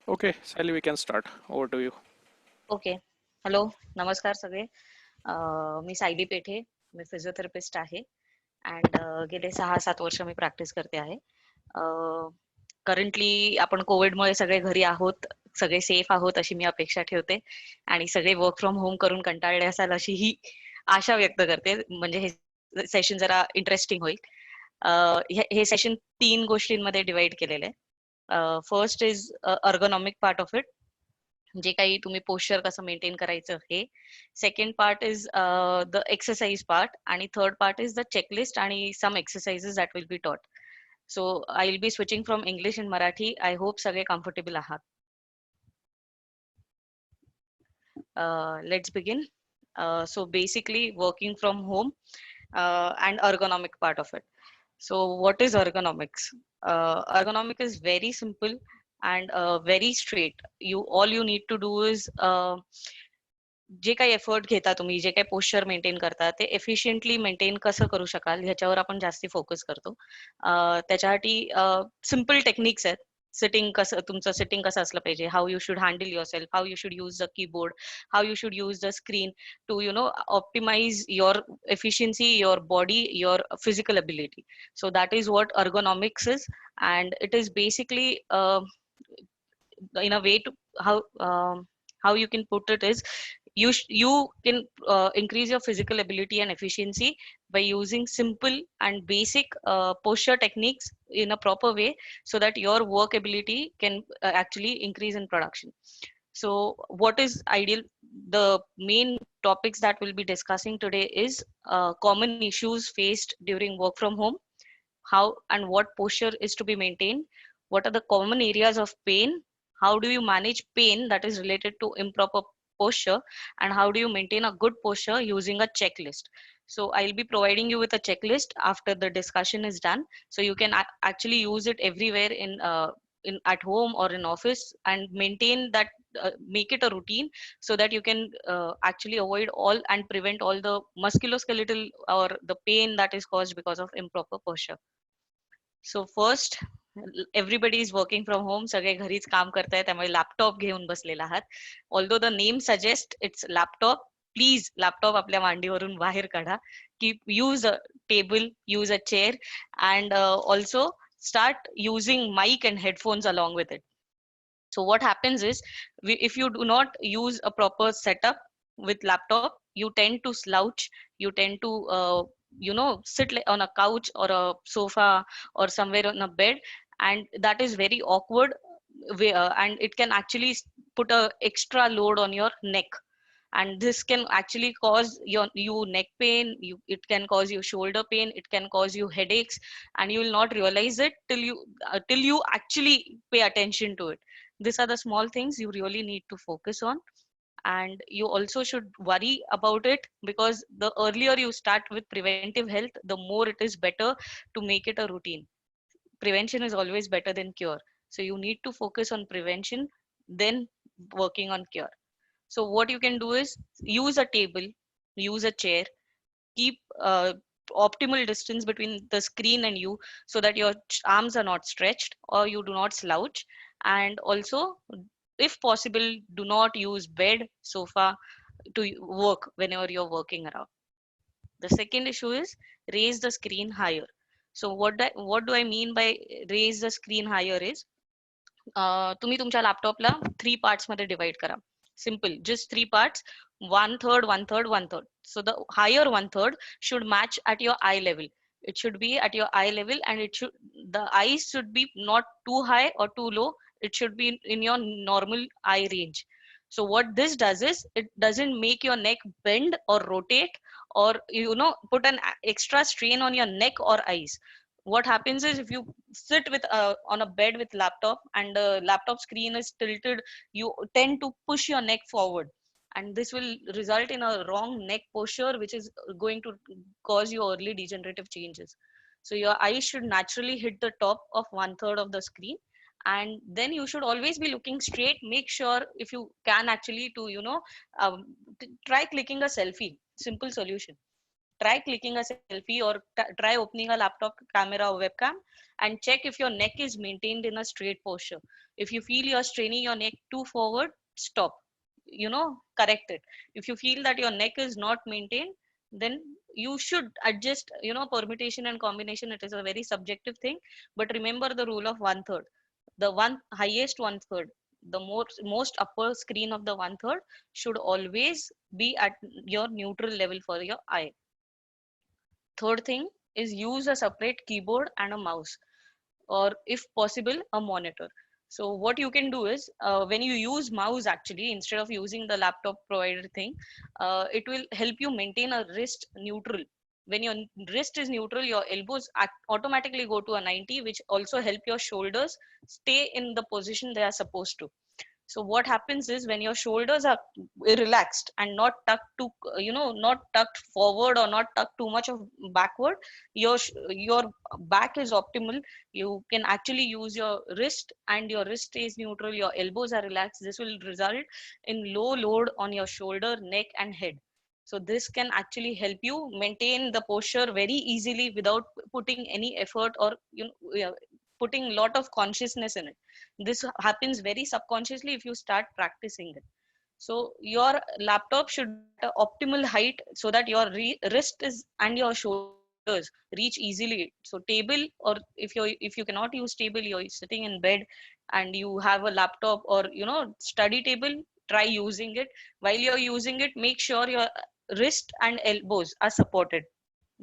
Okay, Sally, we can start. Over to you. Okay. Hello, नमस्कार सगळे. मी सायली पेठे. मी physiotherapist आहे अँड गेले 6-7 वर्ष मी प्रॅक्टिस करते आहे. करंटली आपण कोविडमुळे सगळे घरी आहोत, सगळे सेफ आहोत अशी मी अपेक्षा ठेवते आणि सगळे वर्क फ्रॉम होम करून कंटाळले असाल अशी ही आशा व्यक्त करते. म्हणजे हे सेशन जरा इंटरेस्टिंग होईल. हे सेशन 3 गोष्टींमध्ये डिवाइड केलेलं आहे. First is ergonomic part of it, जे काही तुम्ही पोश्चर कसं मेंटेन करायचं हे. Second part is the exercise part आणि third part is the checklist आणि some exercises that will be taught. So I will be switching from English in Marathi. I hope सगळे comfortable आहात. Let's begin. So basically working from home and ergonomic part of it. So what is ergonomics? Ergonomic is very simple and very straight. All you need to do is जे काही effort घेता तुम्ही, जे काही posture maintain करता ते efficiently maintain कसं करू शकाल ह्याच्यावर आपण जास्ती फोकस करतो. त्याच्यासाठी सिम्पल टेक्निक्स आहेत. सिटिंग कसं, तुमचं सिटिंग कसं असलं पाहिजे, how you should handle yourself, how you should use the keyboard, how you should use the screen to optimise your efficiency, your body, your physical ability. So that is what ergonomics is, and it is basically in a way to how you can put it is you can increase your physical ability and efficiency by using simple and basic posture techniques in a proper way, so that your work ability can actually increase in production. So what is ideal? The main topics that we'll be discussing today is common issues faced during work from home, how and what posture is to be maintained, what are the common areas of pain, how do you manage pain that is related to improper posture, and how do you maintain a good posture using a checklist. So I'll be providing you with a checklist after the discussion is done, so you can actually use it everywhere in at home or in office and maintain that, make it a routine, so that you can actually avoid all and prevent all the musculoskeletal or the pain that is caused because of improper posture. So first, everybody is working from home. सगळे घरीच काम करतायत, त्यामुळे laptop घेऊन बसलेला आहात. Although the name suggest it's laptop, please laptop आपल्या मांडीवरून बाहेर काढा. Keep use a table, use a chair, and also start using mic and headphones along with it. So what happens is, if you do not use a proper setup with laptop, you tend to slouch, you tend to sit on a couch or a sofa or somewhere on a bed, and that is very awkward, and it can actually put a extra load on your neck, and this can actually cause you neck pain, it can cause you shoulder pain, it can cause you headaches, and you will not realize it till you actually pay attention to it. These are the small things you really need to focus on, and you also should worry about it, because the earlier you start with preventive health, the more it is better to make it a routine. Prevention is always better than cure, so you need to focus on prevention, then working on cure. So what you can do is use a table, use a chair, keep optimal distance between the screen and you, so that your arms are not stretched or you do not slouch. And also, if possible, do not use bed, sofa to work whenever you're working around. The second issue is raise the screen higher. So what do I mean by raise the screen higher is, तुम्ही तुमच्या लॅपटॉपला 3 parts मध्ये divide करा. Simple, just 3 parts, 1/3, 1/3, 1/3. So the higher 1/3 should match at your eye level. It should be at your eye level, and the eyes should be not too high or too low. It should be in your normal eye range. So what this does is, it doesn't make your neck bend or rotate, or put an extra strain on your neck or eyes. What happens is, if you sit with on a bed with laptop and the laptop screen is tilted, you tend to push your neck forward, and this will result in a wrong neck posture, which is going to cause you early degenerative changes. So your eyes should naturally hit the top of 1/3 of the screen, and then you should always be looking straight. Make sure, if you can, actually to try clicking a selfie. Simple solution. try clicking a selfie or try opening a laptop camera or webcam and check if your neck is maintained in a straight posture. If you feel you're straining your neck too forward, stop. Correct it. If you feel that your neck is not maintained, then you should adjust. Permutation and combination, it is a very subjective thing. But remember the rule of one third. The highest one third, the most upper screen of the one third should always be at your neutral level for your eye. Third thing is use a separate keyboard and a mouse, or if possible a monitor. So what you can do is, when you use mouse, actually instead of using the laptop provided thing, it will help you maintain a wrist neutral. When your wrist is neutral, your elbows automatically go to a 90, which also help your shoulders stay in the position they are supposed to. So what happens is, when your shoulders are relaxed and not tucked to, not tucked forward or not tucked too much of backward, your back is optimal. You can actually use your wrist, and your wrist stays neutral. Your elbows are relaxed. This will result in low load on your shoulder, neck, and head. So this can actually help you maintain the posture very easily without putting any effort, or putting a lot of consciousness in it. This happens very subconsciously if you start practicing it. So your laptop should be at an optimal height so that your wrist is and your shoulders reach easily. So table, or if you cannot use table, you're sitting in bed and you have a laptop or study table, try using it. While you're using it, make sure your wrist and elbows are supported.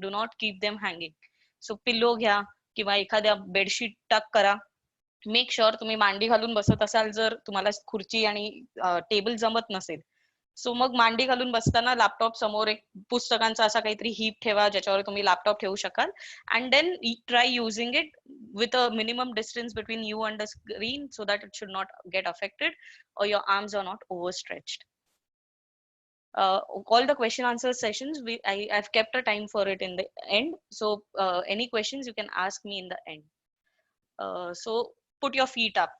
Do not keep them hanging. So pillow घ्या किंवा एखाद्या bedsheet टक करा. Make sure तुम्ही मांडी घालून बसत असाल, जर तुम्हाला खुर्ची आणि टेबल जमत नसेल, सो मग मांडी घालून बसताना लॅपटॉप समोर एक पुस्तकांचा असा काहीतरी हीप ठेवा ज्याच्यावर तुम्ही लॅपटॉप ठेवू शकाल. And then try using it with a minimum distance between you and the screen, so that it should not get affected or your arms are not overstretched. All the question answer sessions, I've kept a time for it in the end. So any questions you can ask me in the end. So put your feet up.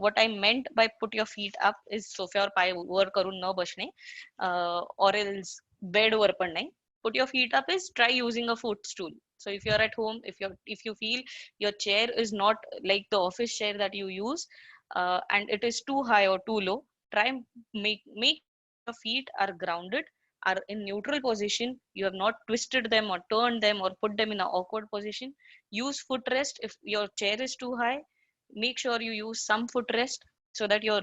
What I meant by put your feet up is सोफ्यावर पाय वर करून न बसणे, or else bed वर पण नाही. Put your feet up is try using a footstool. So if you're at home, if you feel your chair is not like the office chair that you use, and it is too high or too low, try make your feet are grounded, are in neutral position. You have not twisted them or turned them or put them in an awkward position. Use footrest if your chair is too high. Make sure you use some footrest so that your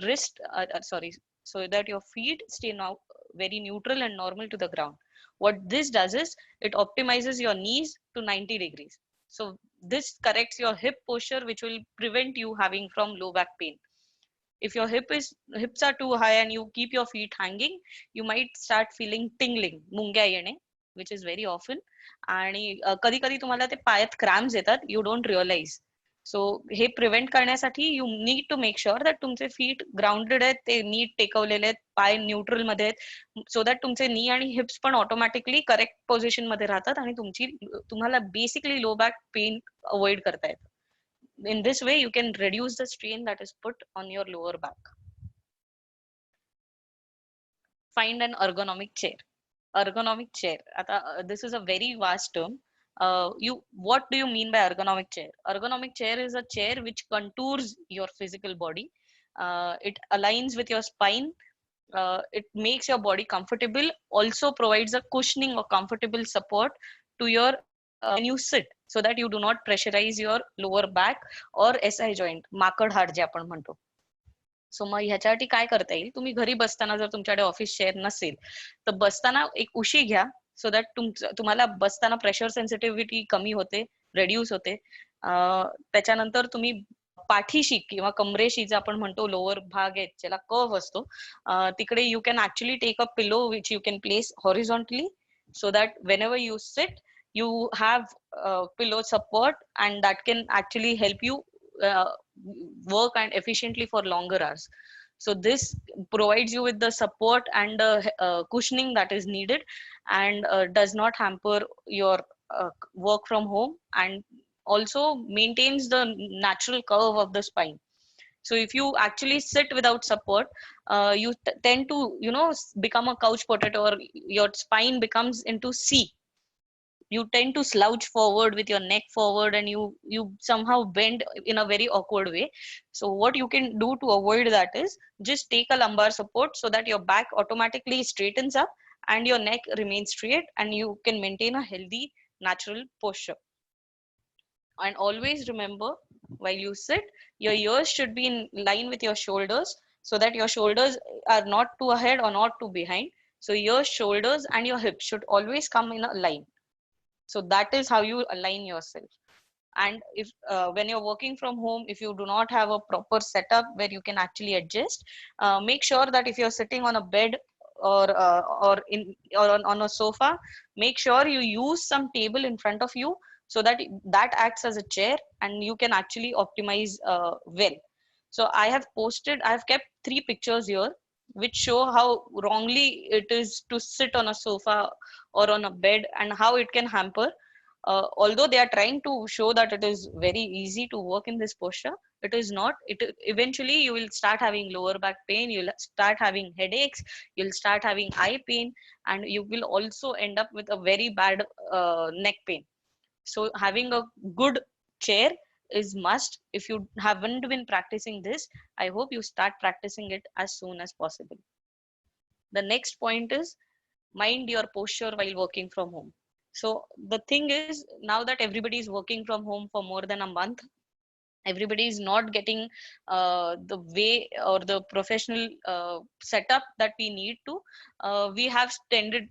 so that your feet stay now very neutral and normal to the ground. What this does is it optimizes your knees to 90 degrees. So this corrects your hip posture, which will prevent you having from low back pain. If your hips are too high and you keep your feet hanging, you might start feeling tingling, मुंग्या येणे, which is very often. आणि कधी कधी तुम्हाला ते पायात क्रॅम्स येतात, you don't realize. So हे प्रिव्हेंट करण्यासाठी you need to make sure that तुमचे फीट ग्राउंडेड आहेत, ते नीट टेकवलेले आहेत, पाय न्यूट्रल मध्ये आहेत, सो दॅट तुमचे नी आणि हिप्स पण ऑटोमॅटिकली करेक्ट पोझिशन मध्ये राहतात आणि तुम्हाला बेसिकली लो बॅक पेन अवॉइड करता येतं. In this way you can reduce the strain that is put on your lower back. Find an ergonomic chair. Ergonomic chair, this is a very vast term. What do you mean by ergonomic chair? Ergonomic chair is a chair which contours your physical body. It aligns with your spine. It makes your body comfortable, also provides a cushioning or comfortable support to your when you sit, so that you do not pressurize your lower back or SI joint, माकड हाड जे आपण म्हणतो. सो मग ह्याच्यासाठी काय करता येईल, तुम्ही घरी बसताना जर तुमच्याकडे ऑफिस चेअर नसेल तर बसताना एक उशी घ्या, सो दॅट तुम्हाला बसताना प्रेशर सेन्सिटिव्हिटी कमी होते, रेड्यूस होते. त्याच्यानंतर तुम्ही पाठीशी किंवा कमरेशी जे आपण म्हणतो लोअर भाग आहे ज्याला कर्व असतो, तिकडे you can actually take a pillow which you can place horizontally, so that whenever you sit you have pillow support, and that can actually help you work and efficiently for longer hours. So this provides you with the support and the cushioning that is needed, and does not hamper your work from home, and also maintains the natural curve of the spine. So if you actually sit without support, you tend to become a couch potato, or your spine becomes into C. you tend to slouch forward with your neck forward, and you somehow bend in a very awkward way. So what you can do to avoid that is just take a lumbar support so that your back automatically straightens up and your neck remains straight, and you can maintain a healthy natural posture. And always remember, while you sit, your ears should be in line with your shoulders, so that your shoulders are not too ahead or not too behind. So your shoulders and your hips should always come in a line. So that is how you align yourself. And if when you're working from home, if you do not have a proper setup where you can actually adjust, make sure that if you're sitting on a bed or on a sofa, make sure you use some table in front of you, so that that acts as a chair and you can actually optimize well. So I have kept 3 pictures here which show how wrongly it is to sit on a sofa or on a bed, and how it can hamper. Although they are trying to show that it is very easy to work in this posture, it is not. It eventually you will start having lower back pain, you'll start having headaches, you'll start having eye pain, and you will also end up with a very bad neck pain. So having a good chair is must. If you haven't been practicing this, I hope you start practicing it as soon as possible. The next point is mind your posture while working from home. So the thing is, now that everybody is working from home for more than a month, everybody is not getting the way or the professional setup that we need to. We have tended,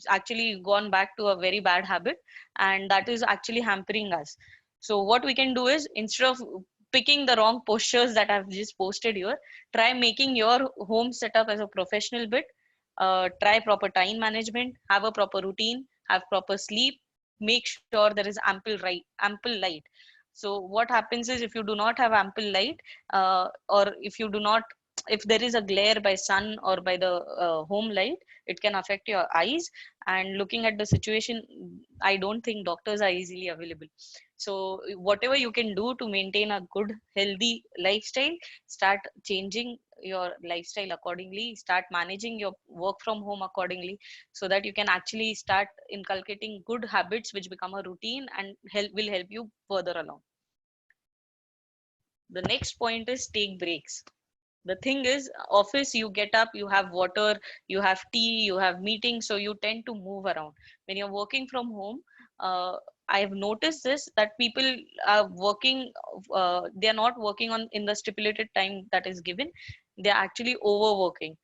actually gone back to a very bad habit, and that is actually hampering us. So what we can do is, instead of picking the wrong postures that I've just posted here, try making your home setup as a professional bit. Try proper time management, have a proper routine, have proper sleep, make sure there is ample light. So what happens is, if you do not have ample light, or if you do not, if there is a glare by sun or by the home light, it can affect your eyes. And looking at the situation, I don't think doctors are easily available. So whatever you can do to maintain a good healthy lifestyle, start changing your lifestyle accordingly, start managing your work from home accordingly, so that you can actually start inculcating good habits which become a routine and will help you further along. The next point is take breaks. The thing is, office, you get up, you have water, you have tea, you have meetings, so you tend to move around. When you're working from home, I have noticed this, that people are working, they are not working on in the stipulated time that is given, they're actually overworking.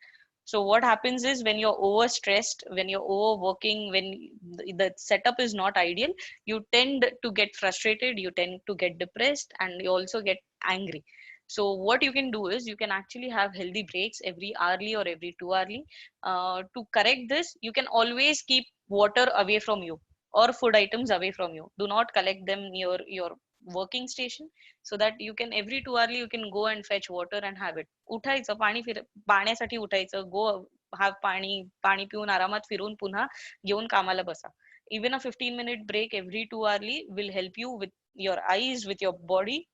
So what happens is, when you're overstressed, when you're overworking, when the setup is not ideal, you tend to get frustrated, you tend to get depressed, and you also get angry. So what you can do is, you can actually have healthy breaks every hourly or every 2 hourly. To correct this, you can always keep water away from you or food items away from you. Do not collect them near your working station, so that you can every 2 hourly you can go and fetch water and have it. उठायचं पाणी पाण्यासाठी उठायचं, गो have पाणी पिऊन आरामात फिरून पुन्हा घेऊन कामाला बसा. Even a 15-minute break every 2 hourly will help you with your eyes, with your body,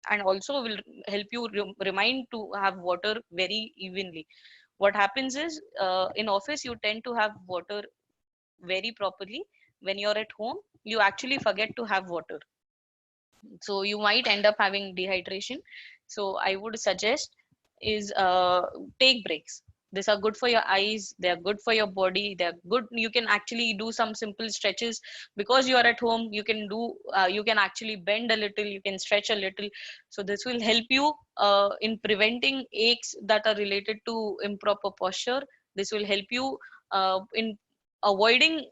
and also will help you remind to have water very evenly. What happens is, in office you tend to have water very properly. When you're at home, you actually forget to have water, so you might end up having dehydration. So I would suggest is, take breaks. These are good for your eyes, they are good for your body, they are good. You can actually do some simple stretches, because you are at home. You can do, you can actually bend a little, you can stretch a little. So this will help you in preventing aches that are related to improper posture. This will help you in avoiding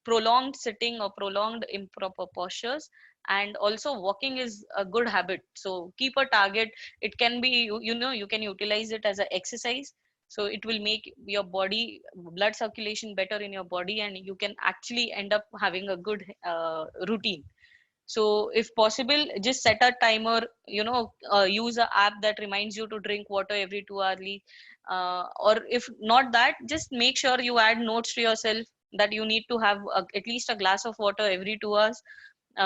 prolonged sitting or prolonged improper postures. And also walking is a good habit, so keep a target. It can be, you can utilize it as an exercise, so it will make your body blood circulation better in your body, and you can actually end up having a good routine. So if possible, just set a timer, use an app that reminds you to drink water every 2 hourly. Or if not that, just make sure you add notes to yourself that you need to have at least a glass of water every 2 hours.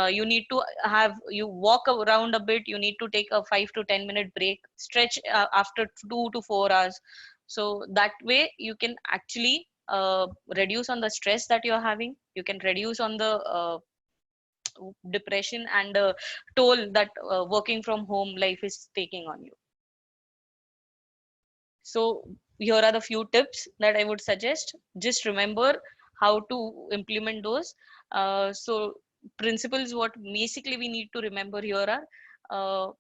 You need to have, you walk around a bit, you need to take a 5 to 10 minute break, stretch after 2 to 4 hours. So that way you can actually reduce on the stress that you're having. You can reduce on the depression and the toll that working from home life is taking on you. So here are the few tips that I would suggest. Just remember how to implement those. So principles, what basically we need to remember here are,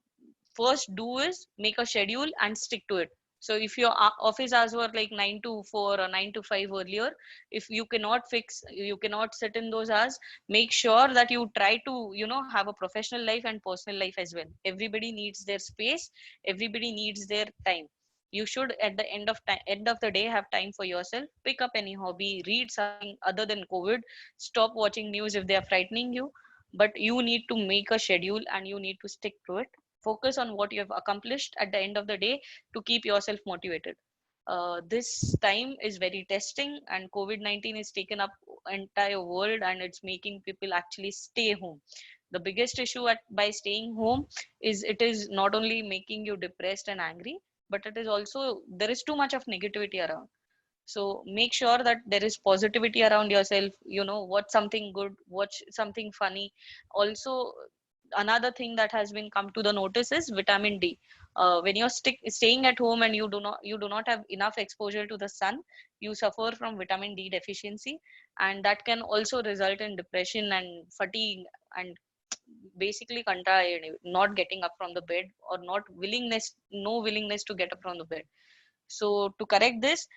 first do is make a schedule and stick to it. So if your office hours were like 9 to 4 or 9 to 5 earlier, if you cannot fix, you cannot sit in those hours, make sure that you try to, have a professional life and personal life as well. Everybody needs their space. Everybody needs their time. You should at the end of the day have time for yourself. Pick up any hobby, read something other than COVID. Stop watching news if they are frightening you, but you need to make a schedule and you need to stick to it. Focus on what you have accomplished at the end of the day to keep yourself motivated. This time is very testing, and COVID-19 is taken up entire world, and it's making people actually stay home. The biggest issue by staying home is it is not only making you depressed and angry, but it is also there is too much of negativity around. So make sure that there is positivity around yourself. Watch something good, watch something funny. Also, another thing that has been come to the notice is vitamin D. When you're staying at home and you do not have enough exposure to the sun, you suffer from vitamin D deficiency, and that can also result in depression and fatigue, and basically not getting up from the bed, or no willingness to get up from the bed. So to correct this,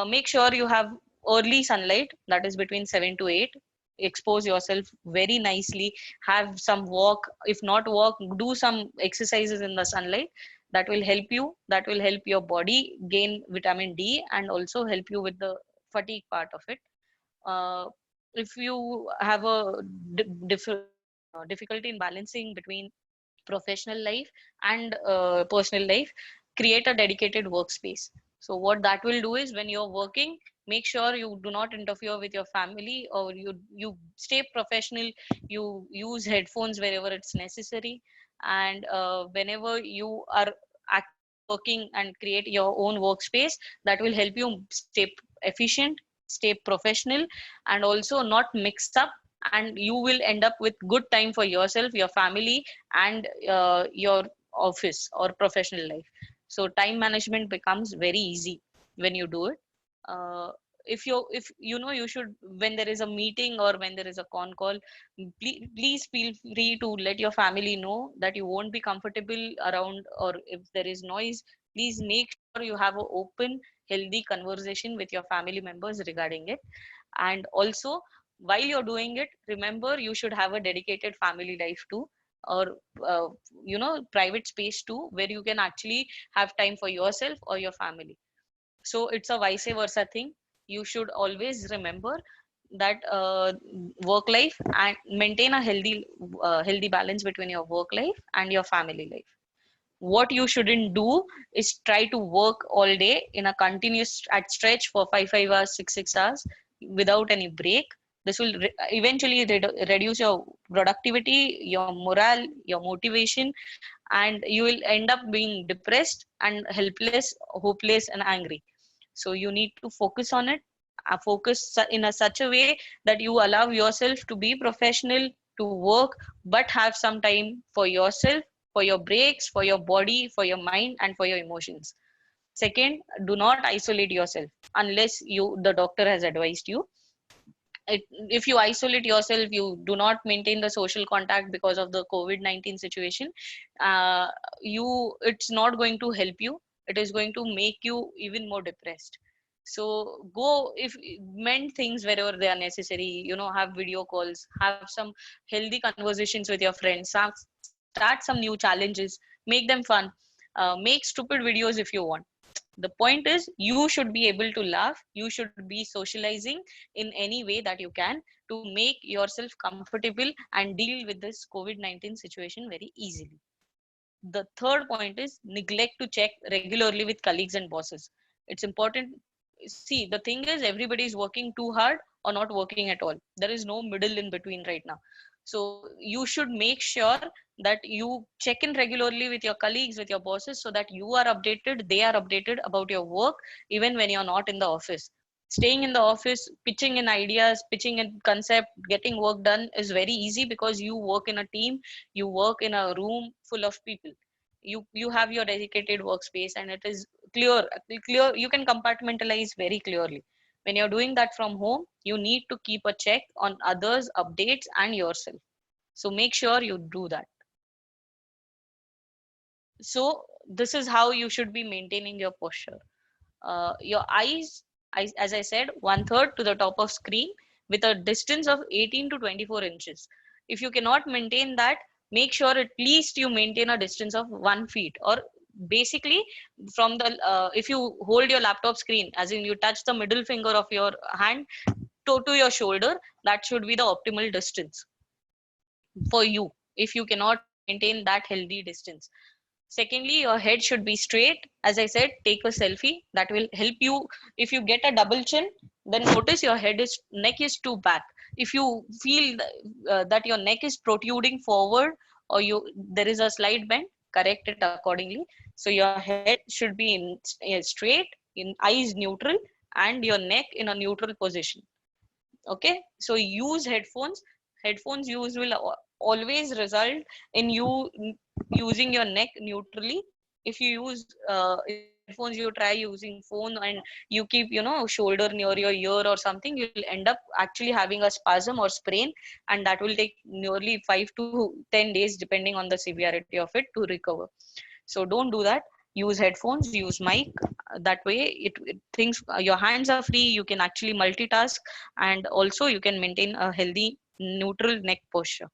make sure you have early sunlight, that is between 7 to 8. Expose yourself very nicely. Have some walk. If not walk, do some exercises in the sunlight. That will help you. That will help your body gain vitamin D and also help you with the fatigue part of it. Uh, if you have a difficulty in balancing between professional life and personal life, create a dedicated workspace. So what that will do is when you're working, make sure you do not interfere with your family, or you stay professional. You use headphones wherever it's necessary, and whenever you are actually working and create your own workspace, that will help you stay efficient, stay professional, and also not mix up, and you will end up with good time for yourself, your family, and your office or professional life. So time management becomes very easy when you do it. uh, if you should, when there is a meeting or when there is a con call, please feel free to let your family know that you won't be comfortable around, or if there is noise, please make sure you have an open healthy conversation with your family members regarding it. And also, while you're doing it, remember you should have a dedicated family life too, or private space too, where you can actually have time for yourself or your family. So it's a vice versa thing. You should always remember that work life, and maintain a healthy balance between your work life and your family life. What you shouldn't do is try to work all day in a continuous at stretch for 5 hours, 6 hours without any break. This will eventually reduce your productivity, your morale, your motivation, and you will end up being depressed and helpless, hopeless, and angry. So you need to focus on it. Focus in such a way that you allow yourself to be professional, to work, but have some time for yourself, for your breaks, for your body, for your mind, and for your emotions. Second, do not isolate yourself unless the doctor has advised you. If you isolate yourself, you do not maintain the social contact because of the COVID-19 situation, uh, it's not going to help you. It is going to make you even more depressed. So go, if mend things wherever they are necessary, have video calls, have some healthy conversations with your friends, start some new challenges, make them fun. Make stupid videos if you want. The point is, you should be able to laugh, you should be socializing in any way that you can, to make yourself comfortable and deal with this COVID-19 situation very easily. The third point is, neglect to check regularly with colleagues and bosses. It's important. See, the thing is, everybody is working too hard or not working at all. There is no middle in between right now. So you should make sure that you check in regularly with your colleagues, with your bosses, so that you are updated, they are updated about your work, even when you're not in the office. staying in the office, pitching in ideas, pitching in concept, getting work done is very easy because you work in a team, you work in a room full of people. You have your dedicated workspace and it is clear. You can compartmentalize very clearly. When you're doing that from home, you need to keep a check on others, updates, and yourself. So make sure you do that. So this is how you should be maintaining your posture. Your eyes, as I said, 1/3 to the top of screen with a distance of 18 to 24 inches. If you cannot maintain that, make sure at least you maintain a distance of 1 feet, or basically from the if you hold your laptop screen, as in you touch the middle finger of your hand to your shoulder, that should be the optimal distance for you if you cannot maintain that healthy distance. Secondly, your head should be straight. As I said, take a selfie. That will help you. If you get a double chin, then notice your neck is too back. If you feel that your neck is protruding forward, or there is a slight bend, correct it accordingly. So your head should be straight, in eyes neutral, and your neck in a neutral position. Okay, so use headphones. Headphones use will always result in you using your neck neutrally. If you use headphones, you try using phone and you keep shoulder near your ear or something, you'll end up actually having a spasm or sprain, and that will take nearly 5 to 10 days depending on the severity of it to recover. So don't do that. Use headphones, use mic. That way it things your hands are free, you can actually multitask, and also you can maintain a healthy neutral neck posture.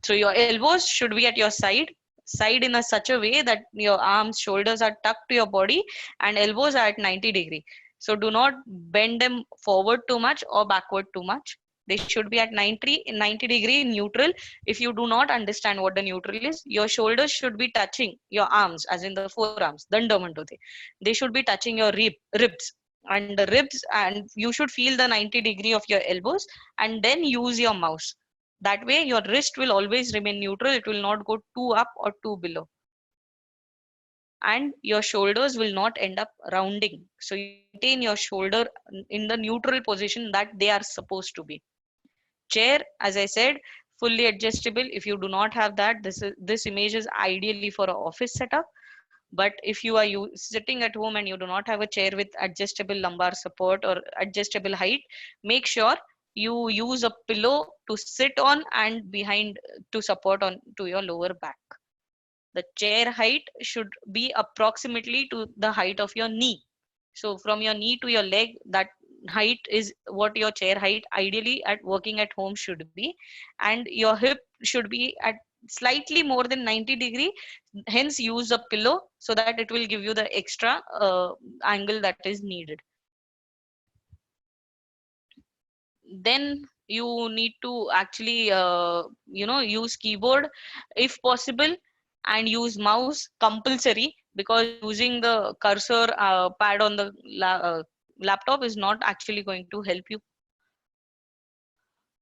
So your elbows should be at your side in a such a way that your arms, shoulders are tucked to your body, and elbows are at 90-degree. So do not bend them forward too much or backward too much. They should be at 90-degree neutral. If you do not understand what the neutral is, your shoulders should be touching your arms, as in the forearms, dandamantote. They should be touching your ribs, and the ribs, and you should feel the 90-degree of your elbows, and then use your mouse. That way your wrist will always remain neutral, it will not go too up or too below, and your shoulders will not end up rounding. So you maintain your shoulder in the neutral position that they are supposed to be. Chair, as I said, fully adjustable. If you do not have that, this image is ideally for an office setup. But if you are sitting at home and you do not have a chair with adjustable lumbar support or adjustable height, make sure you use a pillow to sit on and behind to support on to your lower back. The chair height should be approximately to the height of your knee. So from your knee to your leg, that height is what your chair height ideally at working at home should be. And your hip should be at slightly more than 90-degree. Hence use a pillow so that it will give you the extra angle that is needed. Then you need to actually use keyboard if possible, and use mouse compulsory, because using the cursor pad on the laptop is not actually going to help you.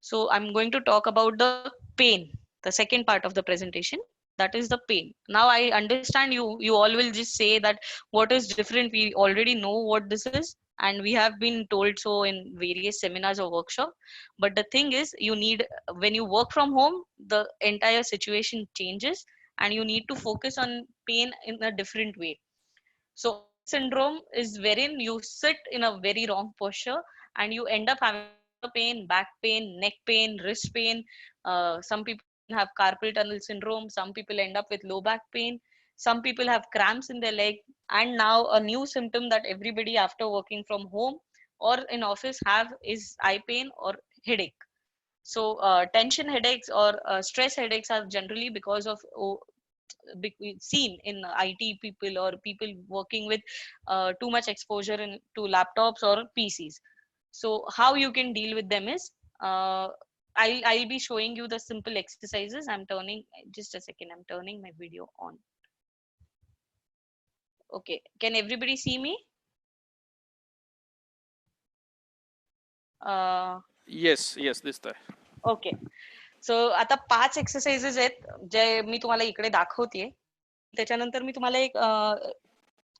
So I'm going to talk about the pain, the second part of the presentation. That is the pain. Now I understand you all will just say that what is different, we already know what this is, and we have been told so in various seminars or workshop. But the thing is, you need, when you work from home, the entire situation changes, and you need to focus on pain in a different way. So office syndrome is wherein you sit in a very wrong posture and you end up having shoulder pain, back pain, neck pain, wrist pain. Some people even have carpal tunnel syndrome. Some people end up with low back pain. Some people have cramps in their leg. And now a new symptom that everybody after working from home or in office have is eye pain or headache. So tension headaches or stress headaches are generally because of seen in IT people or people working with too much exposure to laptops or PCs. So how you can deal with them is, I'll be showing you the simple exercises. I'm turning, just a second, I'm turning my video on. Okay, can everybody see me? Yes, this time. Okay. So आता 5 exercises आहेत जे मी तुम्हाला इकडे दाखवतेय. त्याच्यानंतर मी तुम्हाला एक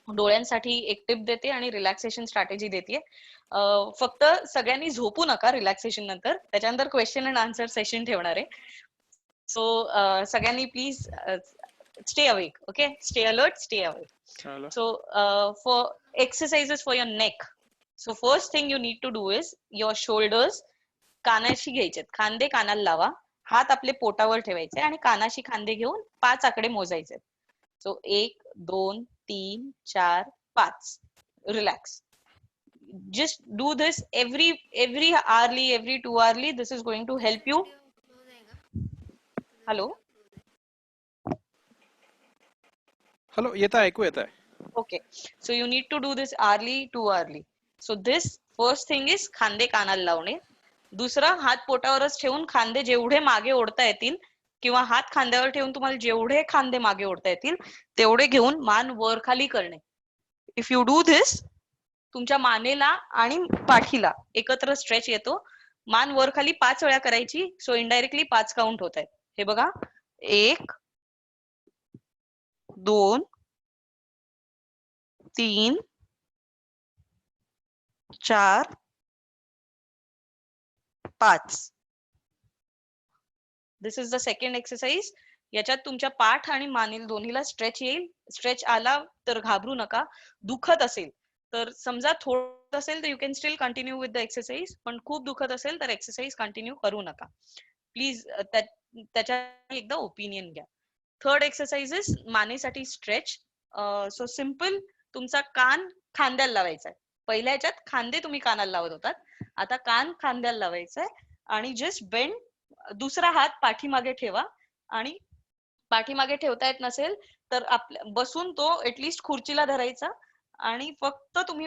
डोळ्यांसाठी एक tip देते आणि रिलॅक्सेशन स्ट्रॅटेजी देते. फक्त सगळ्यांनी झोपू नका रिलॅक्सेशन नंतर, त्याच्यानंतर क्वेश्चन अँड आन्सर सेशन ठेवणार आहे. सो सगळ्यांनी please stay awake, okay, stay alert, stay awake. चलो. So for exercises for your neck, so first thing you need to do is your shoulders कानाशी घ्यायचे, खांदे कानाला लावा, हात आपले पोटावर ठेवायचे आणि कानाशी खांदे घेऊन 5 आकडे मोजायचे. सो 1 2 3 4 5. Relax. Just do this every hourly, every 2 hourly. This is going to help you. Hello. Hello, येत आहे, ऐकू येत आहे. Okay, so you need to do this hourly, 2 hourly. So this first thing is खांदे कानाला लावणे. दुसरं, हात पोटावरच ठेवून खांदे जेवढे मागे ओढता येतील किंवा हात खांद्यावर ठेवून तुम्हाला जेवढे खांदे मागे ओढता येतील तेवढे घेऊन मान वर खाली करणे. इफ यू डू दिस, तुमच्या मानेला आणि पाठीला एकत्र स्ट्रेच येतो. मान वर खाली 5 वेळा करायची. सो इनडायरेक्टली 5 काउंट होत आहेत. हे बघा, 1 2 3 4 5. This is the second exercise. याच्यात तुमच्या पाठ आणि मानेल दोन्हीला स्ट्रेच येईल. स्ट्रेच आला तर घाबरू नका. दुखत असेल तर, समजा थोडं असेल तर you can still continue with the exercise, पण खूप दुखत असेल तर एक्सरसाइज कंटिन्यू करू नका प्लीज. त्याच्या एकदा ओपिनियन घ्या. थर्ड एक्सरसाइज इज मानेसाठी स्ट्रेच. सो सिम्पल, तुमचा कान खांद्याला लावायचा आहे. पहिल्या ह्याच्यात खांदे तुम्ही कानाला लावत होतात, आता कान खांद्याला लावायचा आहे आणि जस्ट बेंड. दुसरा हात पाठीमागे ठेवा आणि पाठीमागे ठेवता येत नसेल तर आपल्या बसून तो ऍटलिस्ट खुर्चीला धरायचा आणि फक्त तुम्ही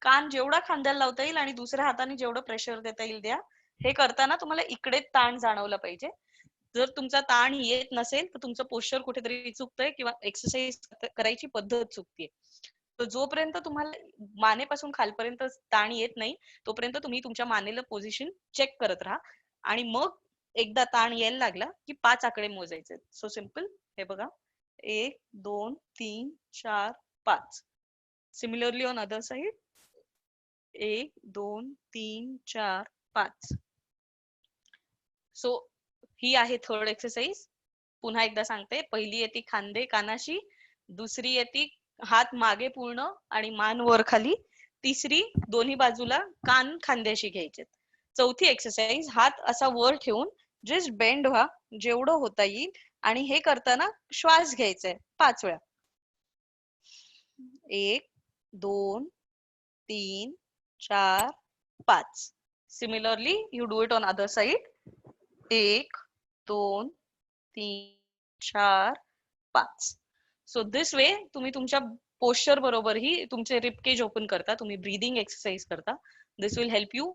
कान जेवढा खांद्याला लावता येईल आणि दुसऱ्या हाताने जेवढं प्रेशर देता येईल द्या. हे करताना तुम्हाला इकडे ताण जाणवला पाहिजे. जर तुमचा ताण येत नसेल तर तुमचं पोश्चर कुठेतरी चुकतंय किंवा एक्सरसाइज करायची पद्धत चुकतीये. तर जोपर्यंत तुम्हाला मानेपासून खालपर्यंत ताण येत नाही तोपर्यंत तुम्ही तुमच्या मानेला पोझिशन चेक करत राहा आणि मग एकदा ताण यायला लागला की 5 आकडे मोजायचे. So simple. हे बघा, 1 2 3 4 5. Similarly on other side, 1 2 3 4 5. सो ही आहे थर्ड एक्सरसाइज. पुन्हा एकदा सांगते. पहिली येते खांदे कानाशी, दुसरी येते हात मागे पूर्ण आणि मान वर खाली, तिसरी दोन्ही बाजूला कान खांद्याशी घ्यायचे. चौथी एक्सरसाइज, हात असा वर ठेवून जस्ट बेंड व्हा जेवढं होता येईल आणि हे करताना श्वास घ्यायचाय 5 वेळा. 1 2 3 4 5. Similarly you do it on other side. 1 2 3 4 5. So this way तुम्ही तुमच्या पोश्चर बरोबर ही तुमचे रिपकेज ओपन करता, तुम्ही ब्रीदिंग एक्सरसाइज करता. This will help you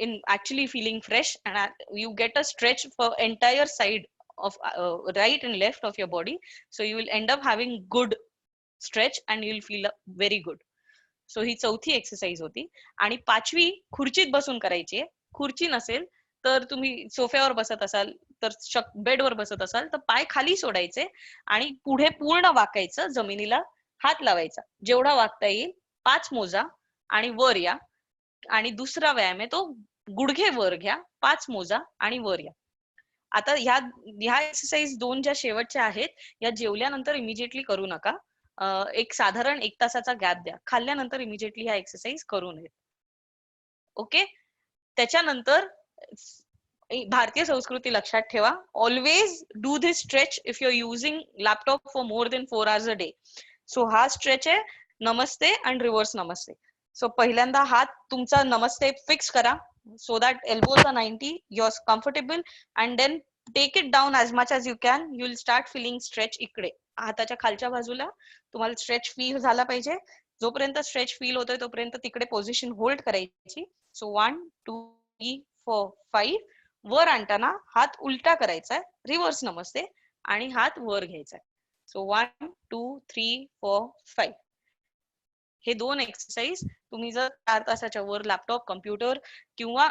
in actually feeling fresh and you get a stretch for entire side of right and left of your body. So you will end up having good stretch and you'll feel very good. सो ही चौथी exercise होती. आणि पाचवी खुर्चीत बसून करायची आहे. खुर्ची नसेल तर तुम्ही सोफ्यावर बसत असाल तर, बेडवर बसत असाल तर पाय खाली सोडायचे आणि पुढे पूर्ण वाकायचं, जमिनीला हात लावायचा. जेवढा वाकता येईल 5 मोजा आणि वर या. आणि दुसरा व्यायाम आहे तो गुडघे वर घ्या, 5 मोजा आणि वर या. आता ह्या एक्सरसाइज 2 ज्या शेवटच्या आहेत या जेवल्यानंतर इमिजिएटली करू नका. एक साधारण 1 तासाचा गॅप द्या. खाल्ल्यानंतर इमिजिएटली ह्या एक्सरसाइज करू नये. ओके. त्याच्यानंतर भारतीय संस्कृती लक्षात ठेवा. Always do this stretch if you are using laptop for more than 4 hours a day. So हा स्ट्रेच आहे नमस्ते आणि रिव्हर्स नमस्ते. सो पहिल्यांदा हात तुमचा नमस्ते फिक्स करा so that elbows are 90, you're comfortable, and then take it down as much as you can. You'll start feeling stretch इकडे हाताच्या खालच्या बाजूला तुम्हाला स्ट्रेच फील झाला पाहिजे. जोपर्यंत स्ट्रेच फील होतोय तोपर्यंत तिकडे पोझिशन होल्ड करायची. सो 1 2 3 4 5. वर आणताना हात उलटा करायचा, रिव्हर्स नमस्ते, आणि हात वर घ्यायचा. सो 1 2 3 4 5. हे 2 एक्सरसाइज तुम्ही जर 4 तासाच्या वर लॅपटॉप, कम्प्युटर किंवा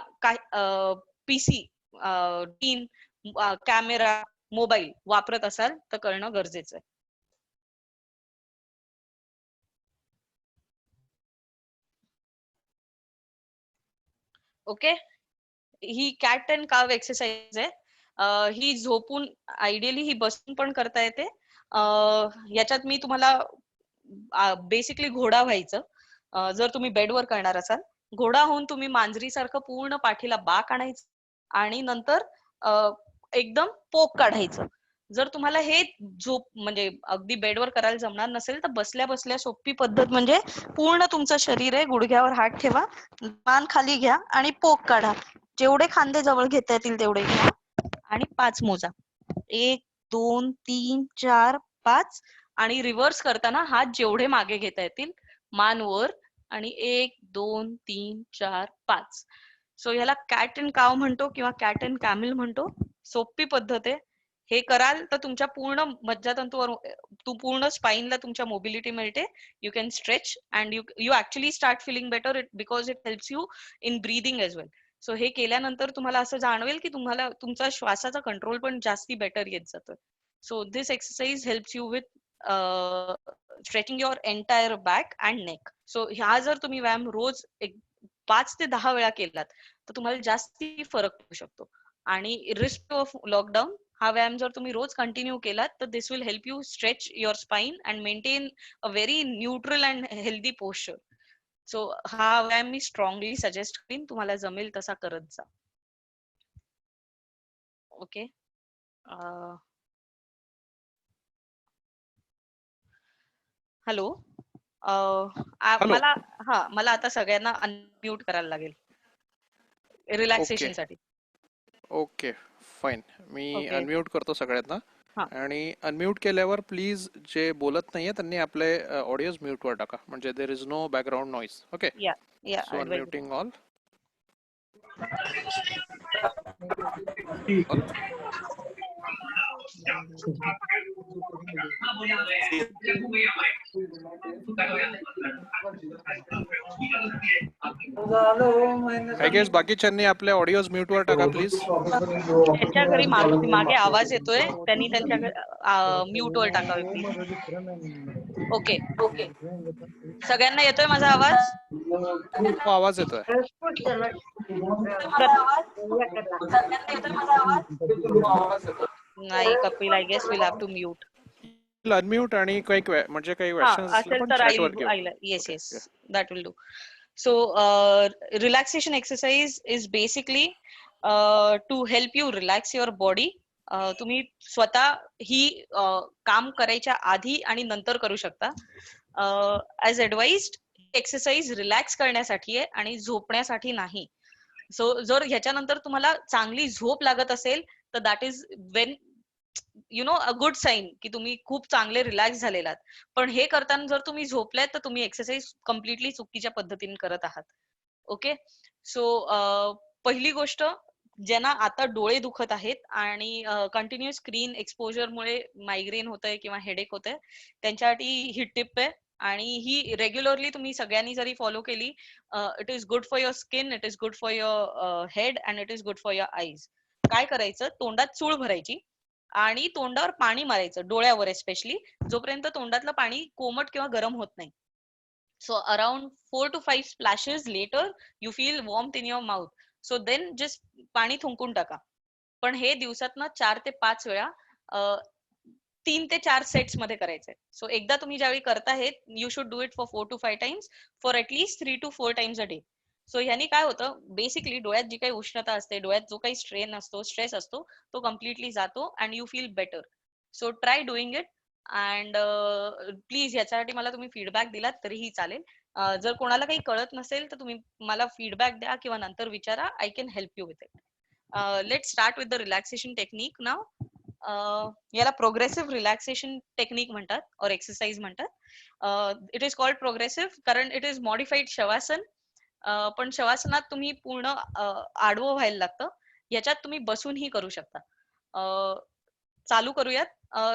पीसी, टीन, कॅमेरा, मोबाईल वापरत असाल तर करणं गरजेचं आहे. ओके, ही कॅट अँड काव एक्सरसाइज आहे. ही झोपून, आयडियली ही बसून पण करता येते. याच्यात मी तुम्हाला बेसिकली घोडा व्हायचं. जर तुम्ही बेडवर करणार असाल, घोडा होऊन तुम्ही मांजरीसारखं पूर्ण पाठीला बाक आणायचं आणि नंतर एकदम पोक काढायचं. जर तुम्हाला हे झोप म्हणजे अगदी बेडवर करायला जमणार नसेल, तर बसल्या बसल्या सोपी पद्धत म्हणजे पूर्ण तुमचं शरीर आहे, गुडघ्यावर हात ठेवा, मान खाली घ्या आणि पोक काढा. जेवढे खांदे जवळ घेता येतील तेवढे घ्या आणि 5 मोजा. 1 2 3 4 5 आणि रिव्हर्स करताना हात जेवढे मागे घेता येतील, मान वर आणि 1 2 3 4 5. सो ह्याला कॅट अँड काव म्हणतो किंवा कॅट अँड कॅमल म्हणतो. सोपी पद्धत आहे. हे कराल तर तुमच्या पूर्ण मज्जातंतूवर, पूर्ण स्पाइनला तुमच्या मोबिलिटी मिळते. You can stretch and you actually start feeling better because it helps you in breathing as well. So हे केल्यानंतर तुम्हाला असं जाणवेल की तुम्हाला तुमचा श्वासाचा कंट्रोल पण जास्ती बेटर येत जातं. So this exercise helps you with stretching your entire back and neck. So ह्या जर तुम्ही व्यायाम रोज 5 ते 10 वेळा केलात तर तुम्हाला जास्ती फरक पडू शकतो. आणि रिस्क ऑफ लॉकडाऊन हा व्यायाम जर तुम्ही रोज कंटिन्यू केलात तर this will help you stretch your spine and maintain a very neutral and healthy posture. So हा व्यायाम मी स्ट्रॉंगली सजेस्ट करीन, तुम्हाला जमेल तसा करत जा. ओके. हॅलो. हॅलो. मला आता सगळ्यांना अनम्यूट करायला लागेल ओके. रिलॅक्सेशन साठी. Okay, fine. मी ओके. अनम्यूट करतो सगळ्यांना. हा. आणि अनम्यूट केल्यावर प्लीज जे बोलत नाहीये त्यांनी आपले ऑडिओज म्यूटवर टाका, म्हणजे there is no background noise. Okay. Yeah yeah so I will. Unmuting all. All. I guess बाकीच्यांनी आपले ऑडिओज म्यूटवर टाका प्लीज. त्यांच्या घरी मागे आवाज येतोय, त्यांनी त्यांच्या म्यूट वर टाकावे प्लीज. ओके. सगळ्यांना येतोय माझा आवाज? हो, आवाज येतोय. नाही Kapil, I guess will have to mute. Unmute आणि काही म्हणजे काही हा क्वेश्चन्स असले असेल पण तर चॅटवर घेऊ. Yes okay. Yes, that will do. So relaxation exercise is basically to help you relax your body. तुम्ही स्वतः ही काम करायच्या आधी आणि नंतर करू शकता. ऍज ऍडवाइज्ड एक्सरसाइज रिलॅक्स करण्यासाठी आहे आणि झोपण्यासाठी नाही. सो जर ह्याच्यानंतर तुम्हाला चांगली झोप लागत असेल तर that is when you know a good sign की तुम्ही खूप चांगले रिलॅक्स झालेलात. पण हे करताना जर तुम्ही झोपलात तर तुम्ही एक्सरसाइज कम्प्लिटली चुकीच्या पद्धतीने करत आहात. ओके. सो पहिली गोष्ट, ज्यांना आता डोळे दुखत आहेत आणि कंटिन्युअस स्क्रीन एक्सपोजरमुळे मायग्रेन होतंय किंवा हेडेक होतंय, त्यांच्यासाठी ही टिप आहे. आणि ही रेग्युलरली तुम्ही सगळ्यांनी जरी फॉलो केली, it is good for your skin, it is good for your head and it is good for your eyes. काय करायचं, तोंडात चूळ भरायची आणि तोंडावर पाणी मारायचं, डोळ्यावर एस्पेशली, जोपर्यंत तोंडातलं पाणी कोमट किंवा गरम होत नाही. So around 4 to 5 splashes later, you feel warmth in your mouth. So then just पाणी थुंकून टाका. पण हे दिवसातनं 4 ते 5 वेळा 3 ते 4 सेट्स मध्ये करायचंय. सो एकदा तुम्ही ज्यावेळी करताहेत, you should do it for 4 to 5 times for at least 3 to 4 times a day. So ह्यानी काय होतं, बेसिकली डोळ्यात जी काही उष्णता असते, डोळ्यात जो काही स्ट्रेन असतो, स्ट्रेस असतो, तो कम्प्लिटली जातो and you feel better. So try doing it. And please याच्यासाठी मला तुम्ही फीडबॅक दिलात तरीही चालेल. जर कोणाला काही कळत नसेल तर तुम्ही मला फीडबॅक द्या किंवा नंतर विचारा. I can help you with it. Let start with the relaxation technique now. याला प्रोग्रेसिव्ह रिलॅक्सेशन टेक्निक म्हणतात और एक्सरसाइज म्हणतात. इट इज कॉल्ड प्रोग्रेसिव्ह कारण इट इज मॉडिफाईड शवासन. पण शवासनात तुम्ही पूर्ण आडवं व्हायला लागतं. याच्यात तुम्ही बसूनही करू शकता. चालू करूयात.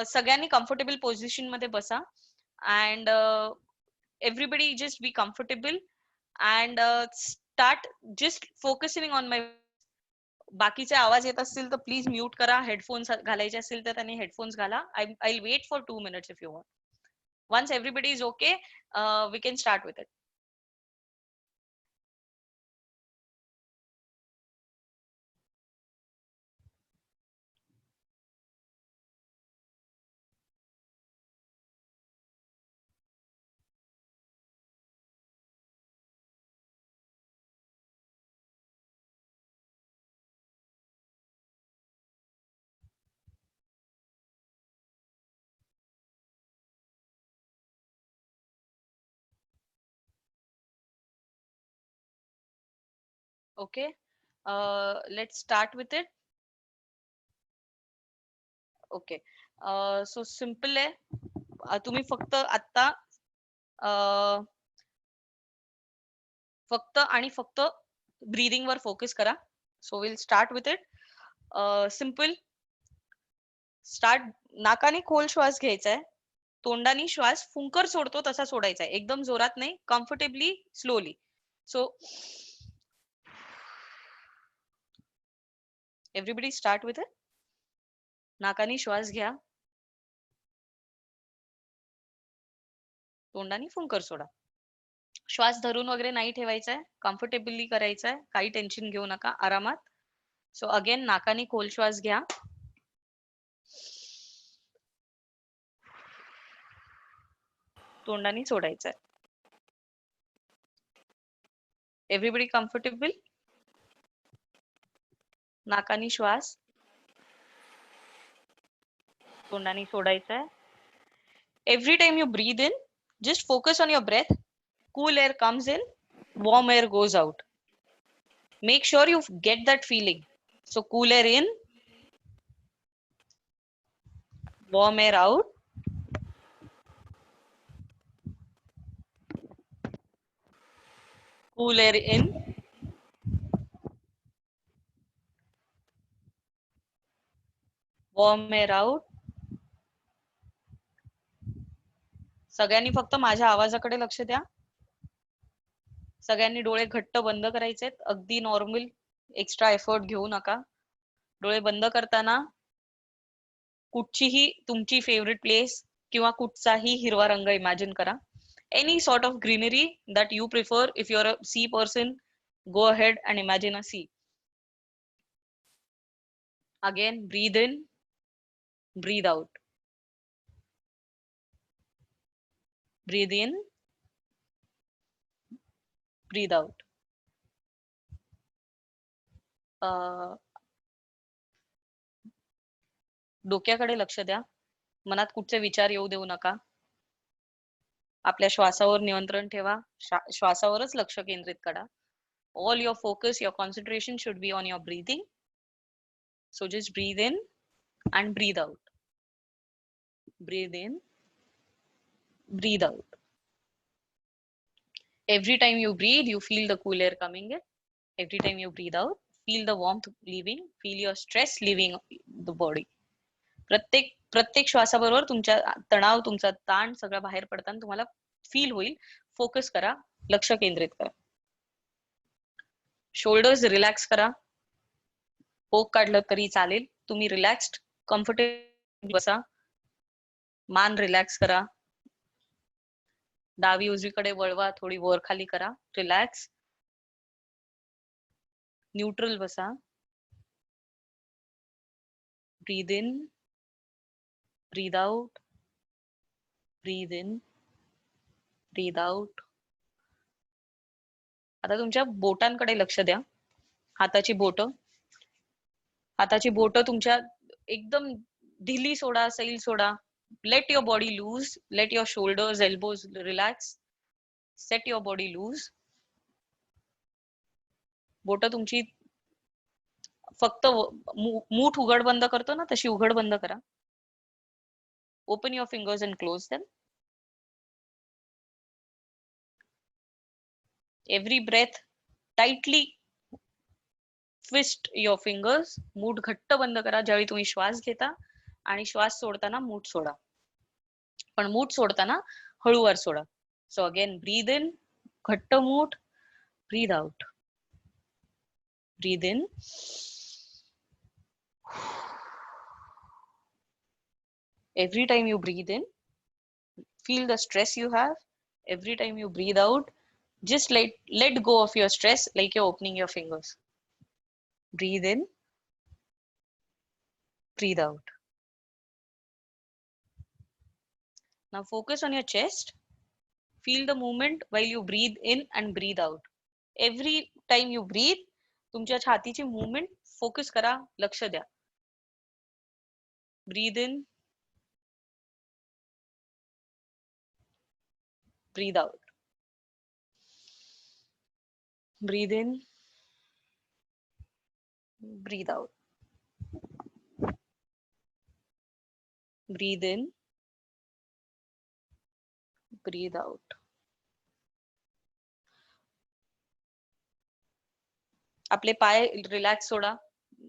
सगळ्यांनी कम्फर्टेबल पोझिशन मध्ये बसा and everybody just be comfortable and start just focusing on my. बाकीचे आवाज येत असतील तर प्लीज म्यूट करा. हेडफोन्स घालायचे असतील तर त्यांनी हेडफोन्स घाला. I wait for 2 minutes if you want. Once everybody is okay, we can start with it. Okay, let's start with it. Okay, so simple आहे. तुम्ही फक्त आता फक्त आणि फक्त ब्रीदिंग वर फोकस करा. So will start with it. Simple start. नाकाने खोल श्वास घ्यायचा आहे. तोंडाने श्वास फुंकर सोडतो तसा सोडायचा आहे. एकदम जोरात नाही, comfortably slowly. So everybody start with it. नाकाने श्वास घ्या, तोंडाने फुंकर सोडा. श्वास धरून वगैरे नाही ठेवायचा आहे, कम्फर्टेबली करायचा आहे. काही टेन्शन घेऊ नका, आरामात. सो अगेन नाकाने खोल श्वास घ्या, तोंडाने सोडायचा आहे. Everybody comfortable. नाकाने श्वास, तोंडाने सोडायचा आहे. Every time you breathe in, just focus on your breath. Cool air comes in, warm air goes out. Make sure you get that feeling. So cool air in, warm air out. Cool air in, warm air out. सगळ्यांनी फक्त माझ्या आवाजाकडे लक्ष द्या. सगळ्यांनी डोळे घट्ट बंद करायचेत. अगदी नॉर्मल, एक्स्ट्रा एफर्ट घेऊ नका. डोळे बंद करताना कुठचीही तुमची फेवरेट प्लेस किंवा कुठचाही हिरवा रंग इमॅजिन करा. Any sort of greenery that you prefer. If you're a sea person, go ahead and imagine a sea. Again, breathe in, breathe out. Breathe in, breathe out. डोक्याकडे लक्ष द्या. मनात कुठचे विचार येऊ देऊ नका. आपल्या श्वासावर नियंत्रण ठेवा. श्वासावरच लक्ष केंद्रित करा. All your focus, your concentration should be on your breathing. So just breathe in and breathe out. Breathe in, breathe out. Every time you breathe, you feel the cool air coming in. Every time you breathe out, feel the warmth leaving, feel your stress leaving the body. प्रत्येक श्वासाबरोबर तुमच्या तणाव, तुमचा ताण सगळं बाहेर पडताना तुम्हाला feel होईल. फोकस करा, लक्ष केंद्रित करा. शोल्डर्स रिलॅक्स करा. पोक काढलं तरी चालेल. तुम्ही रिलॅक्स्ड, कम्फर्टेबल बसा. मान रिलॅक्स करा. डावी उजवीकडे वळवा, थोडी वर खाली करा. रिलॅक्स. न्यूट्रल बसा. Breathe in, breathe out, breathe in, breathe out. आता तुमच्या बोटांकडे लक्ष द्या. हाताची बोट तुमच्या एकदम ढिली सोडा, सैल सोडा. Let your body loose. Let your shoulders, elbows relax. Set your body loose. बोट तुमची फक्त मूठ उघड बंद करतो ना, तशी उघड बंद करा. Open your fingers and close them. Every breath tightly twist your fingers. मूठ घट्ट बंद करा ज्यावेळी तुम्ही श्वास घेता, आणि श्वास सोडताना मूठ सोडा. पण मूठ सोडताना हळूवार soda. So again breathe in, घट्ट मूठ. Breathe out. Breathe in. Every time you breathe in, feel the stress you have. Every time you breathe out, just let go of your stress like you're opening your fingers. Breathe in, breathe out. Now focus on your chest. Feel the movement while you breathe in and breathe out. Every time you breathe, तुमच्या छातीची movement focus करा, लक्ष द्या. Breathe in, breathe out. Breathe in, breathe out, breathe in, breathe out. आपले पाय relax soda.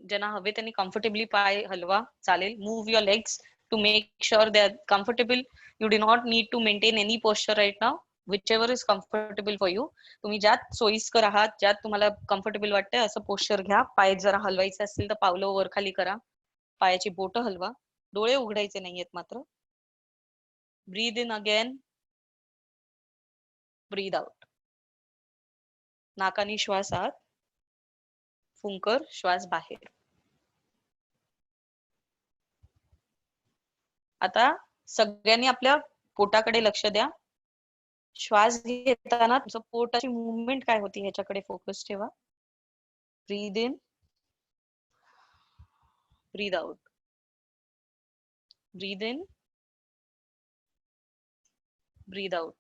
ज्यांना हवे त्यांनी comfortably पाय हलवा, चालेल. Move your legs to make sure they are comfortable. You do not need to maintain any posture right now. Whichever is comfortable for you. तुम्ही ज्यात सोयीस्कर आहात, ज्यात तुम्हाला कम्फर्टेबल वाटतंय असं पोस्चर घ्या. पाय जरा हलवायचे असतील तर पावलं वर खाली करा, पायाची बोटं हलवा. डोळे उघडायचे नाहीयेत मात्र. Breathe in again, breathe out. नाकानी श्वास आत, फुंकर श्वास बाहेर. आता सगळ्यांनी आपल्या पोटाकडे लक्ष द्या. श्वास घेताना तुमचं पोटाची मुवमेंट काय होती ह्याच्याकडे फोकस ठेवा. Breathe in, breathe out, breathe in, breathe out,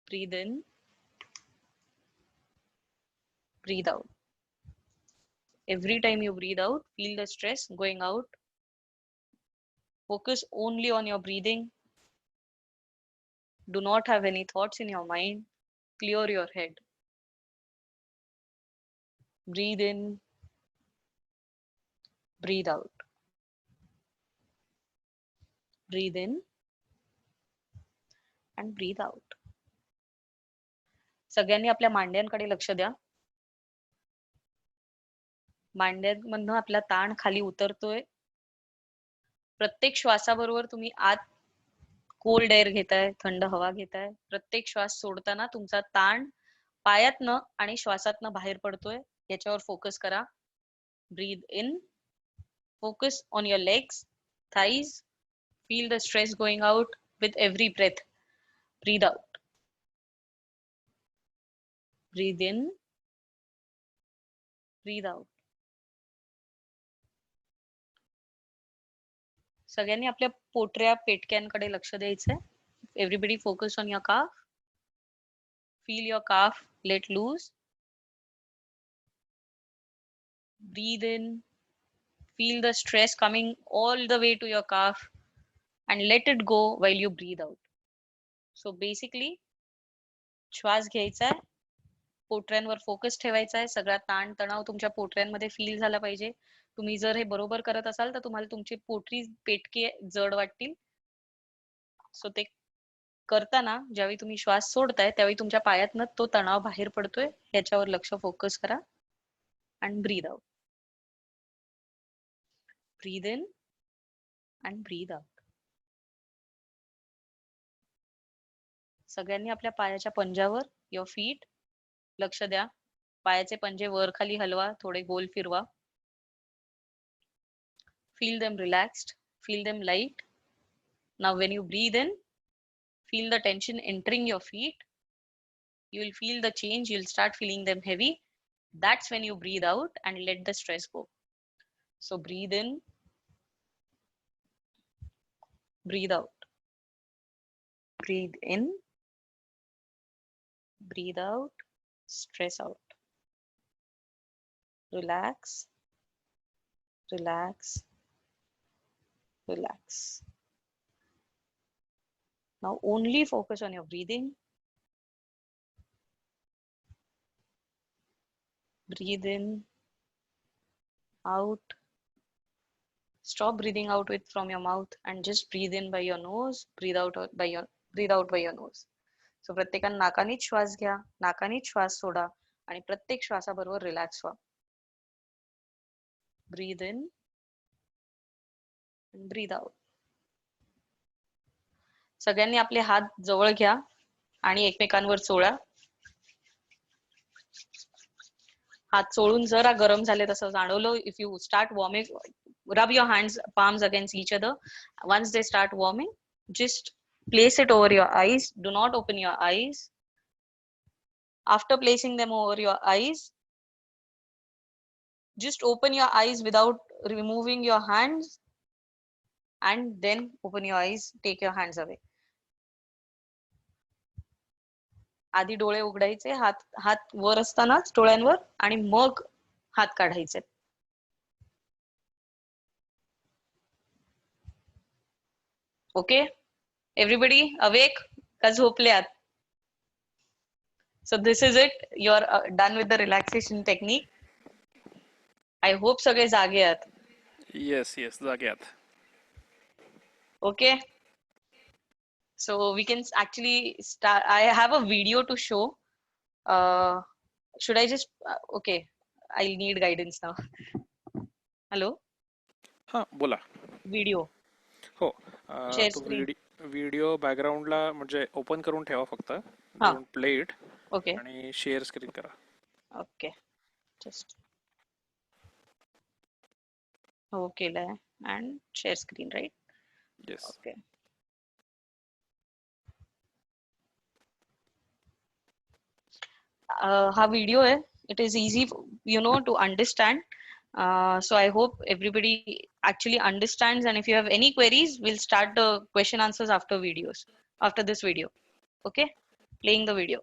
breathe in, breathe out. Every time you breathe out, feel the stress going out. Focus only on your breathing. Do not have any thoughts in your mind. Clear your head. Breathe in, breathe out. Breathe in and breathe out. सगळ्यांनी आपल्या मांड्यांकडे लक्ष द्या. मांड्यांमधनं आपला ताण खाली उतरतोय. प्रत्येक श्वासाबरोबर तुम्ही आत कोल्ड एअर घेताय, थंड हवा घेताय. प्रत्येक श्वास सोडताना तुमचा ताण पायातनं आणि श्वासातनं बाहेर पडतोय. याच्यावर फोकस करा. Breathe in, focus on your legs, thighs. Feel the stress going out with every breath. Breathe out. Breathe in, breathe out. सगळ्यांनी आपल्या पोटऱ्या पेटक्यांकडे लक्ष द्यायचंय. Everybody focus on your calf. Feel your calf let loose. Breathe in. Feel the stress coming all the way to your calf and let it go while you breathe out. So basically, श्वास घ्यायचा आहे, पोटऱ्यांवर focus ठेवायचा आहे. सगळा ताण तणाव तुमच्या पोटऱ्यांमध्ये feel झाला पाहिजे. तुम्ही जर हे बरोबर करत असाल तर तुम्हाला तुमची पोटरी पेटके जड वाटतील. सो ते करताना ज्यावेळी तुम्ही श्वास सोडताय त्यावेळी तुमच्या पायातनं तो तणाव बाहेर पडतोय याच्यावर लक्ष फोकस करा. and breathe out. Breathe in and breathe out. सगळ्यांनी आपल्या पायाच्या पंजावर, your feet, लक्ष द्या. पायाचे पंजे वर खाली हलवा, थोडे गोल फिरवा. Feel them relaxed, feel them light. Now when you breathe in, feel the tension entering your feet. You will feel the change, you'll start feeling them heavy. That's when you breathe out and let the stress go. So breathe in, breathe out. Breathe in, breathe out, stress out. Relax, relax, relax. Now only focus on your breathing. Breathe in, out. Stop breathing out with from your mouth and just breathe in by your nose, breathe out by your nose. So प्रत्येकाने नाकानीच श्वास घ्या, नाकानीच श्वास soda आणि प्रत्येक श्वासाबरोबर relax व्हा. Breathe in and breathe out. सगळ्यांनी आपले हात जवळ घ्या आणि एकमेकांवर चोळा. हात चोळून जरा गरम झाले तसं जाणवलं. If you start warming, rub your hands palms against each other. Once they start warming, just place it over your eyes. Do not open your eyes. After placing them over your eyes, just open your eyes without removing your hands and then open your eyes, take your hands away. आधी डोळे उघडायचे, हात वर असतानाच डोळ्यांवर, आणि मग हात काढायचे. Okay, everybody awake का झोपल्यात? So this is it. You're done with the relaxation technique. I hope सगळे जागे आहात. येस येस जाग्यात. Okay. So we can actually start. I have a video to show. Should I just okay? I need guidance now. Hello, हां बोला. video. हो Share तो screen. Video बॅकग्राऊंडला म्हणजे open करून ठेवा फक्त. हा. Don't play it. Okay. आणि शेअर स्क्रीन करा. Okay. Just हो केलाय and share screen, right? Yes. Okay. हा video आहे. It is easy, to understand. So I hope everybody actually understands. And if you have any queries, we'll start the question answers after this video. Okay, playing the video.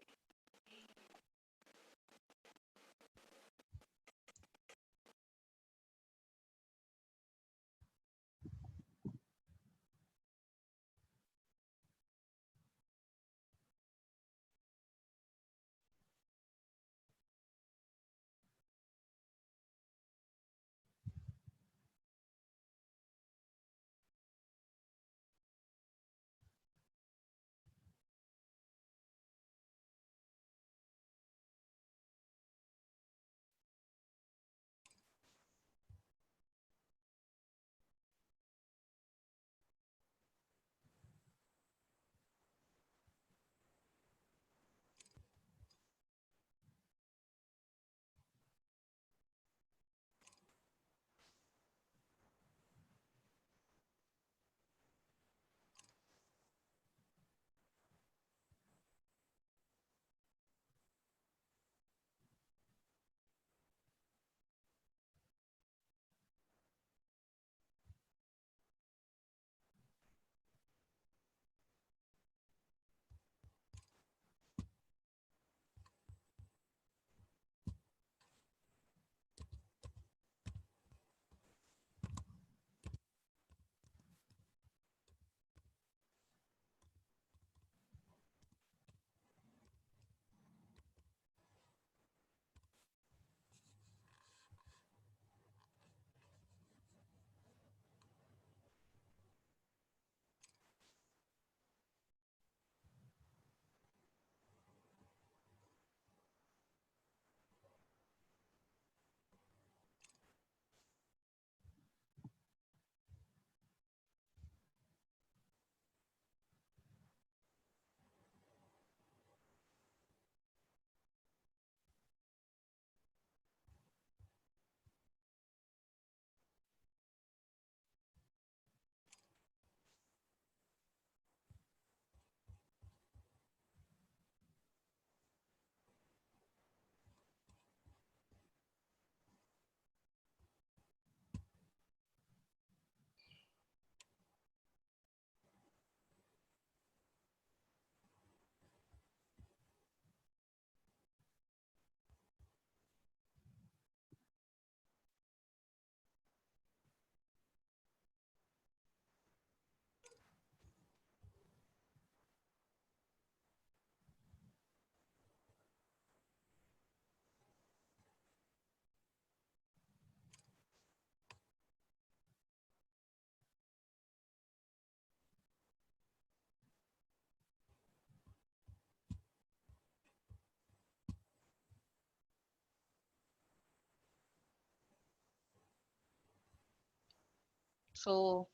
So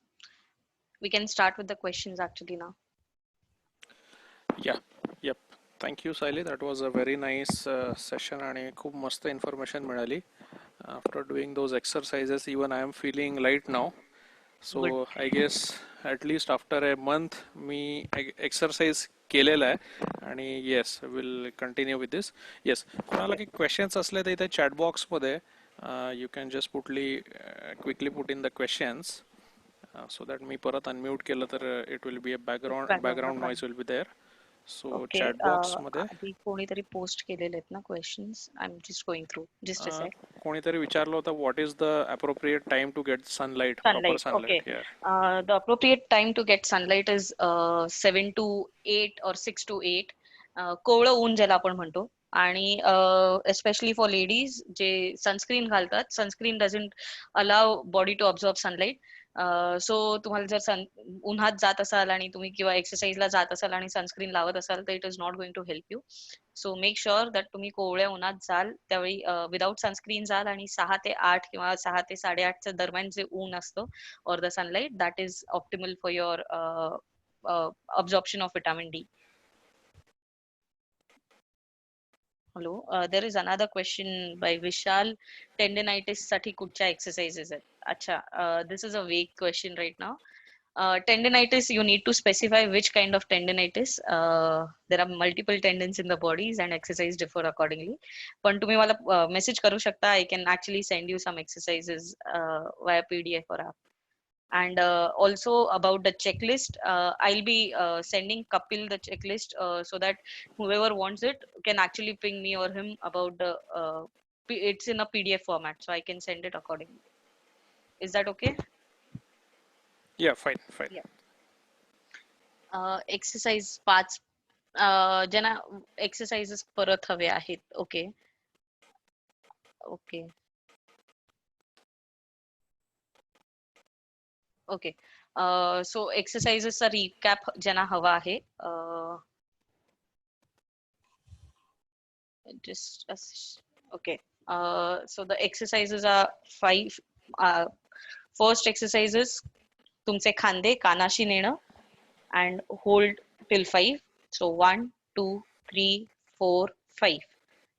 we can start with the questions actually now. Yeah yup. Thank you Sayali. That was a very nice session आणि खूप मस्त information मिळाली. After doing those exercises even I am feeling light now. So Good. I guess at least after a month मी exercise केलेला आहे आणि yes will continue with this. Yes, कोणाला काही क्वेश्चन्स असले तर इथे चॅट बॉक्समध्ये you can just quickly put in the questions so that मी परत अनम्यूट केलं तर it will be a background Background, no noise problem. Will be there. So okay. Chat box मध्ये आधी कोणीतरी पोस्ट केलेले आहेत ना questions. I am just going through. Just a sec. कोणीतरी विचारलं होतं what is the appropriate time to get sunlight, proper Sunlight. Okay. Sunlight here. The appropriate time to get sunlight is 7 to 8 or 6 to 8. कोवळं ऊन ज्याला आपण म्हणतो. आणि especially for ladies J sunscreen घालतात, sunscreen doesn't अलाव बॉडी टू ऑब्झॉर्ब सनलाईट. सो तुम्हाला जर उन्हात जात असाल आणि तुम्ही किंवा एक्सरसाइजला जात असाल आणि सनस्क्रीन लावत असाल तर it is not going to help you. So make sure that तुम्ही कोवळ्या उन्हात जाल त्यावेळी विदाउट सनस्क्रीन जाल आणि 6 ते 8 किंवा 6 ते 8:30 दरम्यान जे ऊन असतं or the sunlight, that is optimal for your absorption of vitamin D. Hello, there is another question by Vishal. Tendinitis साठी कुठच्या exercises आहेत? अच्छा, this is a vague question right now. Tendinitis, you need to specify which kind of tendinitis. There are multiple tendons in the bodies and exercise differ accordingly. पण तुम्ही मला message करू शकता. I can actually send you some exercises via PDF or app. And also about the checklist, I'll be sending Kapil the checklist so that whoever wants it can actually ping me or him about the it's in a PDF format, so I can send it accordingly. Is that okay? Yeah fine fine. Exercise 5 ज्यांना exercises परत हवे आहेत. Okay okay okay. So एक्सरसाइजेसचा recap ज्यांना हवा आहे, just okay. So the exercises are 5. First exercises, तुमचे खांदे कानाशी नेणं and hold till 5. So 1 2 3 4 5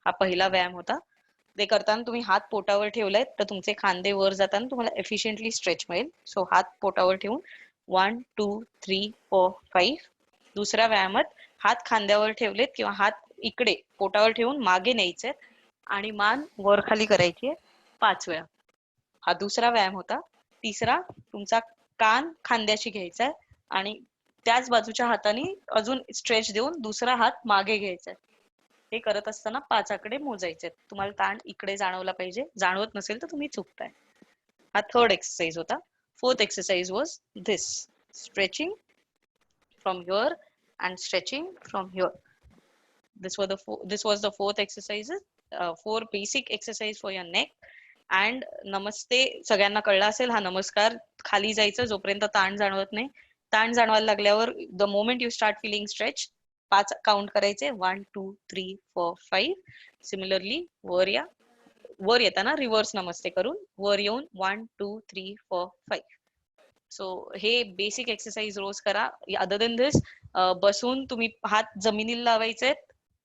हा पहिला व्यायाम होता. ते करताना तुम्ही हात पोटावर ठेवलेत तर तुमचे खांदे वर जाताना तुम्हाला एफिशियंटली स्ट्रेच मिळेल. सो हात पोटावर ठेवून 1 2 3 4 5. दुसऱ्या व्यायामात हात खांद्यावर ठेवलेत किंवा हात इकडे पोटावर ठेवून मागे न्यायचे आणि मान वर खाली करायची 5 वेळा. हा दुसरा व्यायाम होता. तिसरा, तुमचा कान खांद्याशी घ्यायचा आणि त्याच बाजूच्या हाताने अजून स्ट्रेच देऊन दुसरा हात मागे घ्यायचा. हे करत असताना 5 आकडे मोजायचे. तुम्हाला ताण इकडे जाणवला पाहिजे. जाणवत नसेल तर तुम्ही चुकताय. हा थर्ड एक्सरसाइज होता. Fourth exercise was this, stretching from here and stretching from here. This was the fourth exercise. 4 basic exercise for your neck. And नमस्ते सगळ्यांना कळला असेल हा नमस्कार. खाली जायचं जोपर्यंत ताण जाणवत नाही. ताण जाणवायला लागल्यावर the moment you start feeling stretch 5 count करायचे. 1 2 3 4 5. सिमिलरली वर येताना रिव्हर्स नमस्ते करून वर येऊन 1 2 3 4 5. सो हे बेसिक एक्सरसाइज रोज करा. अदर देन दिस, बसून तुम्ही हात जमिनीला लावायचे,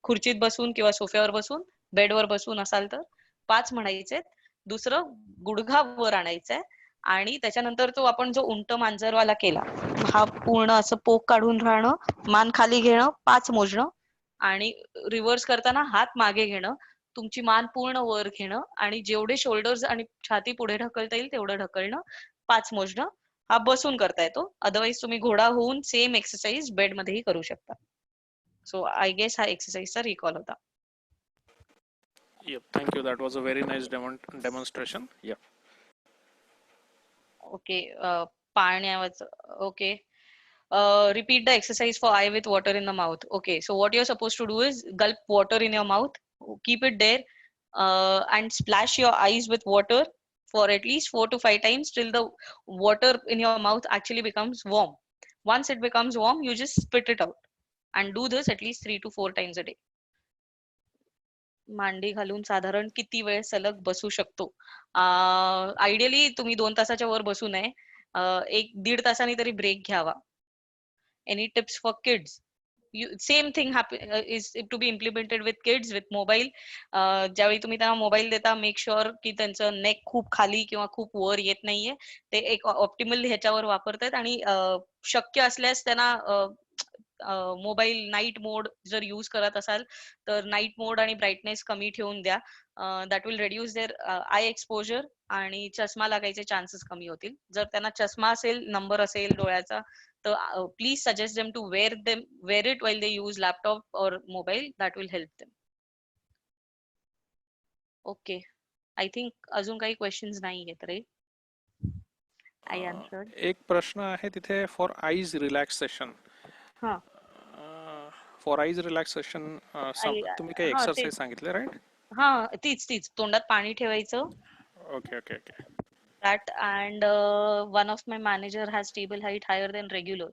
खुर्चीत बसून किंवा सोफ्यावर बसून, बेडवर बसून असाल तर 5 म्हणायचे. दुसरं, गुडघा वर आणायचा आणि त्याच्यानंतर तो आपण जो उंट मांजरवाला केला, हा पूर्ण असं पोक काढून राहणं, मान खाली घेणं, 5 मोजणं आणि रिव्हर्स करताना हात मागे घेणं, तुमची मान पूर्ण वर घेणं आणि जेवढे शोल्डर्स आणि छाती पुढे ढकलता येईल तेवढं ढकलणं, 5 मोजणं. हा बसून करता येतो. अदरवाईज तुम्ही घोडा होऊन सेम एक्सरसाइज बेड मध्येही करू शकता. सो आय गेस हा एक्सरसाइजचा रिकॉल होता. Yep, thank you. That was a very nice demonstration. Yeah. Okay. पाण्यावर okay. Repeat the exercise for eye with water in the mouth. Okay, so what you're supposed to do is gulp water in your mouth, keep it there, and splash your eyes with water for at least 4 to 5 times till the water in your mouth actually becomes warm. Once it becomes warm, you just spit it out and do this at least 3 to 4 times a day. मांडी घालून साधारण किती वेळ सलग बसू शकतो? Ideally तुम्ही 2 तासाच्या वर बसू नये. 1-1.5 तासांनी तरी ब्रेक घ्यावा. Any tips for kids? Same thing is to be implemented with kids with mobile. ज्यावेळी तुम्ही त्यांना मोबाईल देता, मेक शुअर की त्यांचं नेक खूप खाली किंवा खूप वर येत नाहीये. ते एक ऑप्टिमल ह्याच्यावर वापरतायत आणि शक्य असल्यास त्यांना मोबाईल नाईट मोड जर यूज करत असाल तर नाईट मोड आणि ब्राईटनेस कमी ठेवून द्या. That will reduce their eye exposure आणि चष्मा लागायचे चान्सेस कमी होतील. जर त्यांना चष्मा असेल, नंबर असेल डोळ्याचा, So please suggest them to wear it while they use laptop or mobile. That will help them. Okay. I think अजून काही questions नाही आहेत, right? I answered. एक प्रश्न आहे तिथे फॉर आईज रिलॅक्सेशन. हां. फॉर आईज रिलॅक्सेशन तुम्ही काही हां, ते एक्सरसाइज सांगितले, राईट? तीच तोंडात पाणी ठेवायचं. Okay okay okay. That and one of my manager has table height higher than regular.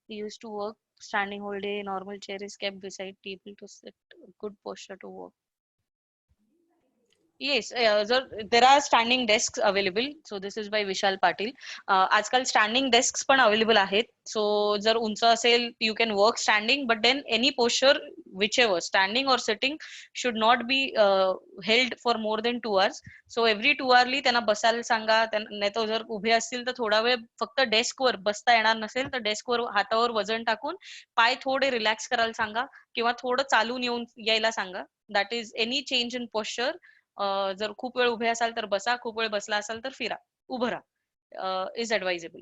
He used to work standing whole day. Normal chair is kept beside table to sit. Good posture to work. Yes, there are standing desks available. So this is by Vishal Patil. आजकाल standing desks पण available आहेत. So जर उंच असेल, you can work standing, but then any posture, whichever, standing or sitting, should not be held for more than 2 hours. So every 2 hourly त्यांना बसायला सांगा. नाही तर जर उभे असतील तर थोडा वेळ फक्त डेस्कवर बसता येणार नसेल तर डेस्कवर हातावर वजन टाकून पाय थोडे रिलॅक्स करायला सांगा किंवा थोडं चालून येऊन यायला सांगा. That is any change in posture. जर खूप वेळ उभे असाल तर बसा, खूप वेळ बसला असाल तर फिरा, उभं राहा, is advisable.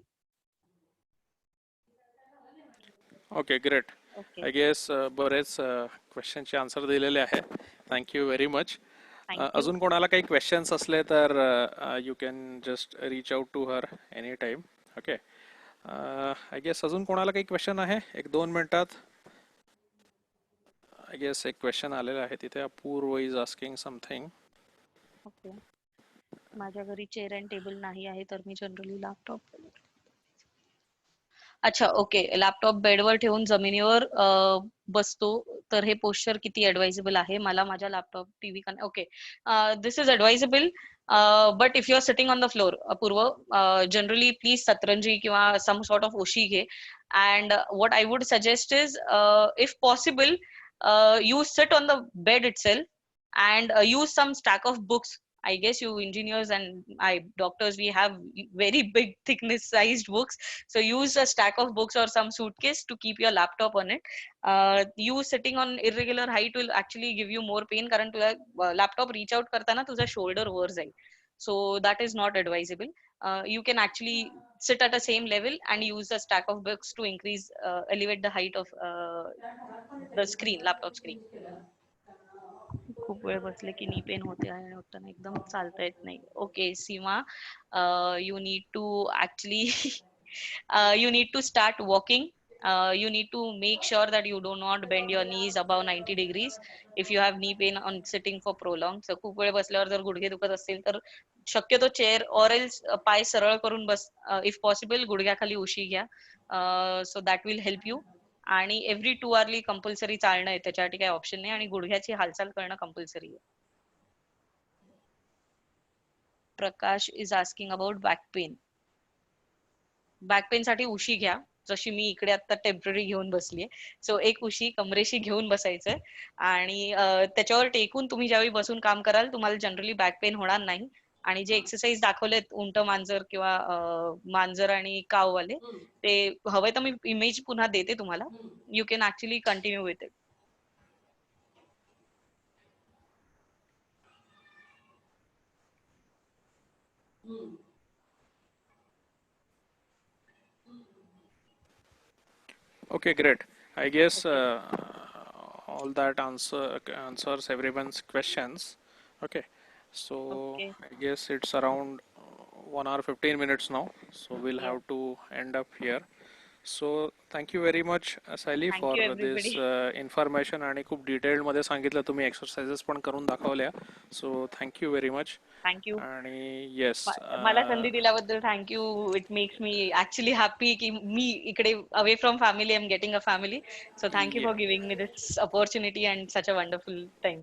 Okay, great. Okay, I guess बरेच क्वेश्चनचे आन्सर दिलेले आहे. Thank you very much. थँक्यू. अजून कोणाला काही क्वेश्चन्स असले तर you can just reach out to her any time. Okay. I guess अजून कोणाला काही क्वेश्चन आहे? 1-2 मिनिटात. आय गेस एक क्वेश्चन आलेला आहे तिथे. अपूर्व इज आस्किंग समथिंग. ओके. माझ्या घरी चेअर अँड टेबल नाही आहे तर मी जनरली लॅपटॉप. अच्छा, ओके. लॅपटॉप बेडवर ठेवून जमिनीवर बसतो तर हे पोश्चर किती ऍडवाइजेबल आहे? मला माझ्या laptop TV okay, this is advisable. But if you are sitting on the floor, Apurva, generally please सतरंजी किंवा सम सॉर्ट ऑफ उशी घे. And what I would suggest is, if possible, you sit on the bed itself and use some stack of books. I guess you engineers and doctors, we have very big thickness sized books. So use a stack of books or some suitcase to keep your laptop on it. You sitting on irregular height will actually give you more pain कारण तुझा laptop reach out करताना तुझा shoulder वर जाईल. So that is not advisable. You can actually sit at the same level and use a stack of books to elevate the height of the screen, laptop screen. खूप वेळ बसले की knee pain होते आणि होताना एकदम चालता येत नाही. Okay, Seema, you need to actually you need to start walking. You need to make sure that you do not bend your knees above 90 degrees if you have knee pain on sitting for prolonged. So खूप वेळ बसल्यावर जर गुडघे दुखत असतील तर शक्यतो chair or else पाय सरळ करून बस. इफ पॉसिबल गुडघ्याखाली उशी घ्या. So that will help you. आणि एव्हरी 2 hourly कंपल्सरी चालणं आहे, त्याच्यासाठी काही ऑप्शन नाही. आणि गुडघ्याची हालचाल करणं कंपल्सरी आहे. Prakash is asking about back pain. Back pain साठी उशी घ्या, जशी मी इकडे आता टेम्पररी घेऊन बसलीये. सो एक उशी कमरेशी घेऊन बसायचंय आणि त्याच्यावर टेकून तुम्ही ज्यावेळी बसून काम कराल तुम्हाला जनरली बॅक पेन होणार नाही. आणि जे एक्सरसाइज दाखवलेत उंट मांजर किंवा मांजर आणि काववाले, ते हवंय तर मी इमेज पुन्हा देते तुम्हाला. You can actually continue with it. Okay, great. I guess okay. all that answers everyone's questions. Okay, so okay. I guess it's around 1 hour 15 minutes now. So we'll yes. have to end up here. So thank you very much, Sally, for thank you this everybody. information आणि खूप detail मध्ये सांगितलं तुम्ही. Exercises पण करून दाखवल्या. So thank you very much. Thank you. आणि yes, मला संधी दिल्याबद्दल thank you. It makes me actually happy की मी इकडे away from family I am getting a family. So thank you yeah. For giving me this opportunity and such a wonderful time.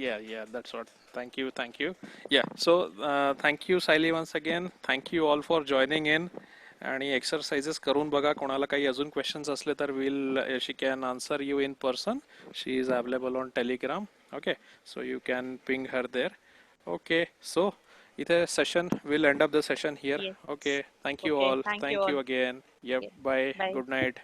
Yeah, that's what. Thank you. Yeah, so thank you, Saili, once again. Thank you all for joining in. आणि exercises करून बघा. कोणाला काही अजून questions असले तर she can answer you in person. She is available on Telegram. Okay, so you can ping her there. Okay, so इथे session will end up the session here. Yes. Okay, thank you okay. All. Thank you thank all. You again. Yup, yes. Bye. Bye. Good night.